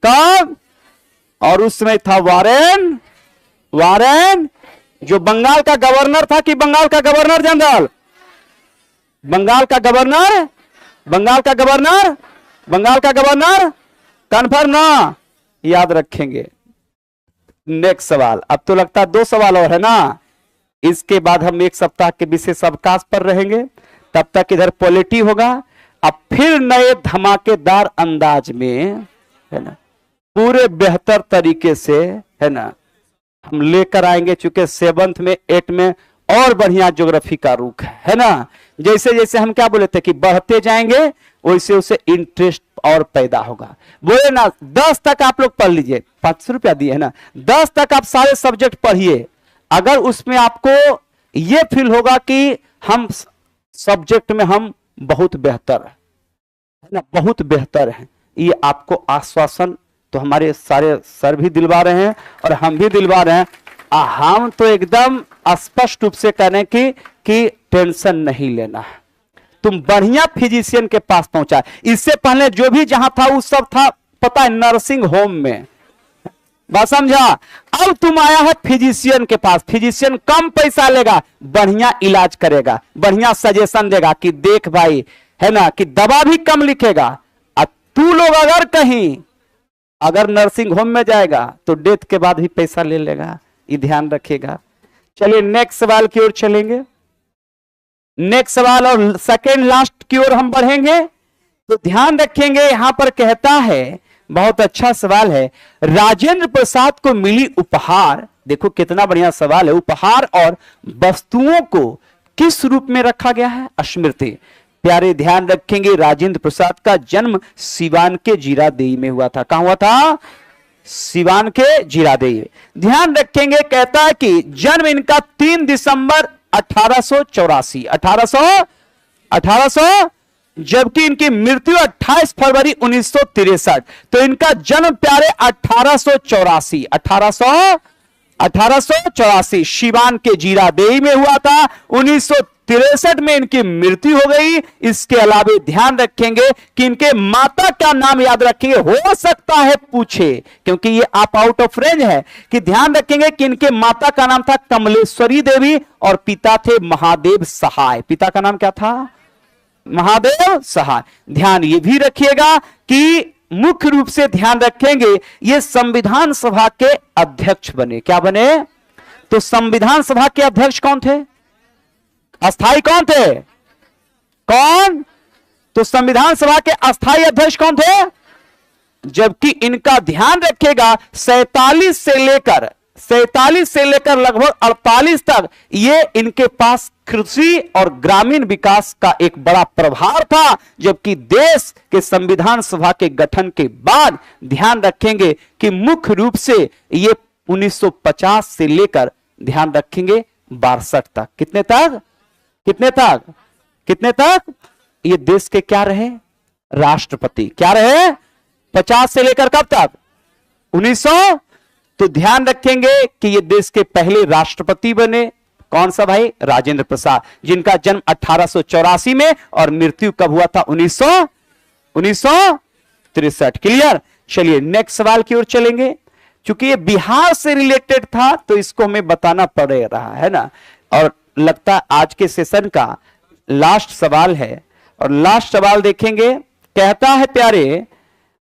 कब? और उसमें था वारेन जो बंगाल का गवर्नर था, कि बंगाल का गवर्नर जनरल, बंगाल का गवर्नर कन्फर्म ना, याद रखेंगे। नेक्स्ट सवाल, अब तो लगता है 2 सवाल और है ना, इसके बाद हम 1 सप्ताह के विशेष अवकाश पर रहेंगे, तब तक इधर पॉलिटी होगा। अब फिर नए धमाकेदार अंदाज में, है ना, पूरे बेहतर तरीके से, है ना, हम लेकर आएंगे, चूंकि 7th में 8 में और बढ़िया ज्योग्राफी का रुख है ना। जैसे जैसे हम क्या बोले थे कि बढ़ते जाएंगे, वैसे वैसे इंटरेस्ट और पैदा होगा। बोले ना 10 तक आप लोग पढ़ लीजिए, 500 रुपया दिए है ना, 10 तक आप सारे सब्जेक्ट पढ़िए। अगर उसमें आपको ये फील होगा कि हम सब्जेक्ट में हम बहुत बेहतर है ना, बहुत बेहतर है, ये आपको आश्वासन तो हमारे सारे सर भी दिलवा रहे हैं और हम भी दिलवा रहे हैं। हम तो एकदम स्पष्ट रूप से कह रहे हैं कि टेंशन नहीं लेना है, तुम बढ़िया फिजिशियन के पास पहुंचा। इससे पहले जो भी जहां था वो सब था पता है नर्सिंग होम में, बात समझा। अब तुम आया है फिजिशियन के पास, फिजिशियन कम पैसा लेगा, बढ़िया इलाज करेगा, बढ़िया सजेशन देगा कि देख भाई, है ना, कि दवा भी कम लिखेगा। अब तू लोग अगर नर्सिंग होम में जाएगा तो डेथ के बाद भी पैसा ले लेगा, ये ध्यान रखिएगा। चलिए नेक्स्ट सवाल की ओर चलेंगे। नेक्स्ट सवाल और सेकेंड लास्ट की ओर हम बढ़ेंगे, तो ध्यान रखेंगे। यहां पर कहता है, बहुत अच्छा सवाल है, राजेंद्र प्रसाद को मिली उपहार, देखो कितना बढ़िया सवाल है, उपहार और वस्तुओं को किस रूप में रखा गया है? स्मृति। प्यारे ध्यान रखेंगे, राजेंद्र प्रसाद का जन्म सिवान के जीरादेई में हुआ था। कहां हुआ था? सिवान के जीरादेई। ध्यान रखेंगे, कहता है कि जन्म इनका 3 दिसंबर 1884, 1800, जबकि इनकी मृत्यु 28 फरवरी 1963। तो इनका जन्म प्यारे 1884, 1884 सिवान के जीरादेई में हुआ था। 1963 में इनकी मृत्यु हो गई। इसके अलावा ध्यान रखेंगे कि इनके माता का नाम याद रखेंगे, हो सकता है पूछे, क्योंकि ये आप आउट ऑफ रेंज है, कि ध्यान रखेंगे कि इनके माता का नाम था कमलेश्वरी देवी और पिता थे महादेव सहाय। पिता का नाम क्या था? महादेव सहाय। ध्यान ये भी रखिएगा कि मुख्य रूप से ध्यान रखेंगे, ये संविधान सभा के अध्यक्ष बने। क्या बने? तो संविधान सभा के अध्यक्ष कौन थे? अस्थाई कौन थे? कौन? तो संविधान सभा के अस्थाई अध्यक्ष कौन थे? जबकि इनका ध्यान रखिएगा 47 से लेकर लगभग 48 तक ये इनके पास कृषि और ग्रामीण विकास का एक बड़ा प्रभाव था। जबकि देश के संविधान सभा के गठन के बाद ध्यान रखेंगे कि मुख्य रूप से ये 1950 से लेकर ध्यान रखेंगे 62 तक। कितने तक? ये देश के क्या रहे? राष्ट्रपति। क्या रहे? 50 से लेकर कब तक? 1900। तो ध्यान रखेंगे कि ये देश के पहले राष्ट्रपति बने। कौन सा भाई? राजेंद्र प्रसाद, जिनका जन्म 1884 में और मृत्यु कब हुआ था? 1963। क्लियर? चलिए नेक्स्ट सवाल की ओर चलेंगे। चूंकि ये बिहार से रिलेटेड था तो इसको हमें बताना पड़ रहा है ना, और लगता है आज के सेशन का लास्ट सवाल है। और लास्ट सवाल देखेंगे, कहता है प्यारे,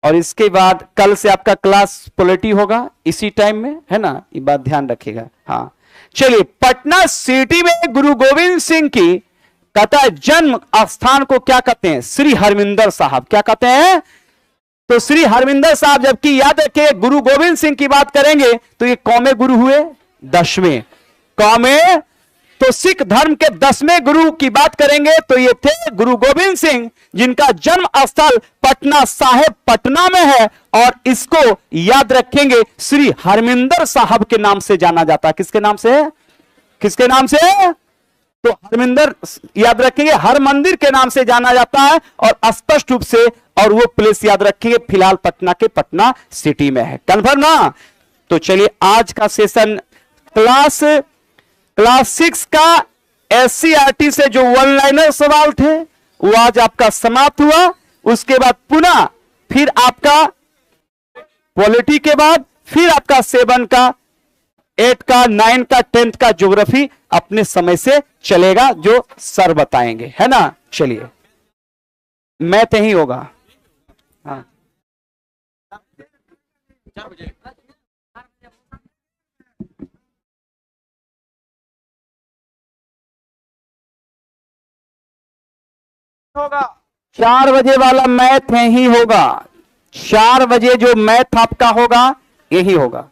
और इसके बाद कल से आपका क्लास पॉलिटी होगा इसी टाइम में, है ना, ये बात ध्यान रखिएगा। हाँ चलिए, पटना सिटी में गुरु गोविंद सिंह की कहता है जन्म स्थान को क्या कहते हैं? श्री हरमिंदर साहब। क्या कहते हैं? तो श्री हरमिंदर साहब, जबकि याद रखिए गुरु गोविंद सिंह की बात करेंगे तो ये कौमे गुरु हुए? 10वें कौमे। तो सिख धर्म के 10वें गुरु की बात करेंगे तो ये थे गुरु गोविंद सिंह, जिनका जन्म स्थल पटना साहिब पटना में है, और इसको याद रखेंगे श्री हरमिंदर साहब के नाम से जाना जाता है। किसके नाम से? किसके नाम से? तो हरमिंदर याद रखेंगे, हर मंदिर के नाम से जाना जाता है, और स्पष्ट रूप से, और वो प्लेस याद रखेंगे फिलहाल पटना के पटना सिटी में है। कन्फर्म ना? तो चलिए आज का सेशन क्लास 6 का SCERT से जो वन लाइनर सवाल थे वो आज आपका समाप्त हुआ। उसके बाद पुनः फिर आपका पॉलिटी के बाद फिर आपका 7 का 8 का 9 का 10th का ज्योग्राफी अपने समय से चलेगा, जो सर बताएंगे, है ना। चलिए मैथ ही होगा। हाँ 4 बजे होगा। 4 बजे वाला मैथ ही होगा। 4 बजे जो मैथ आपका होगा यही होगा।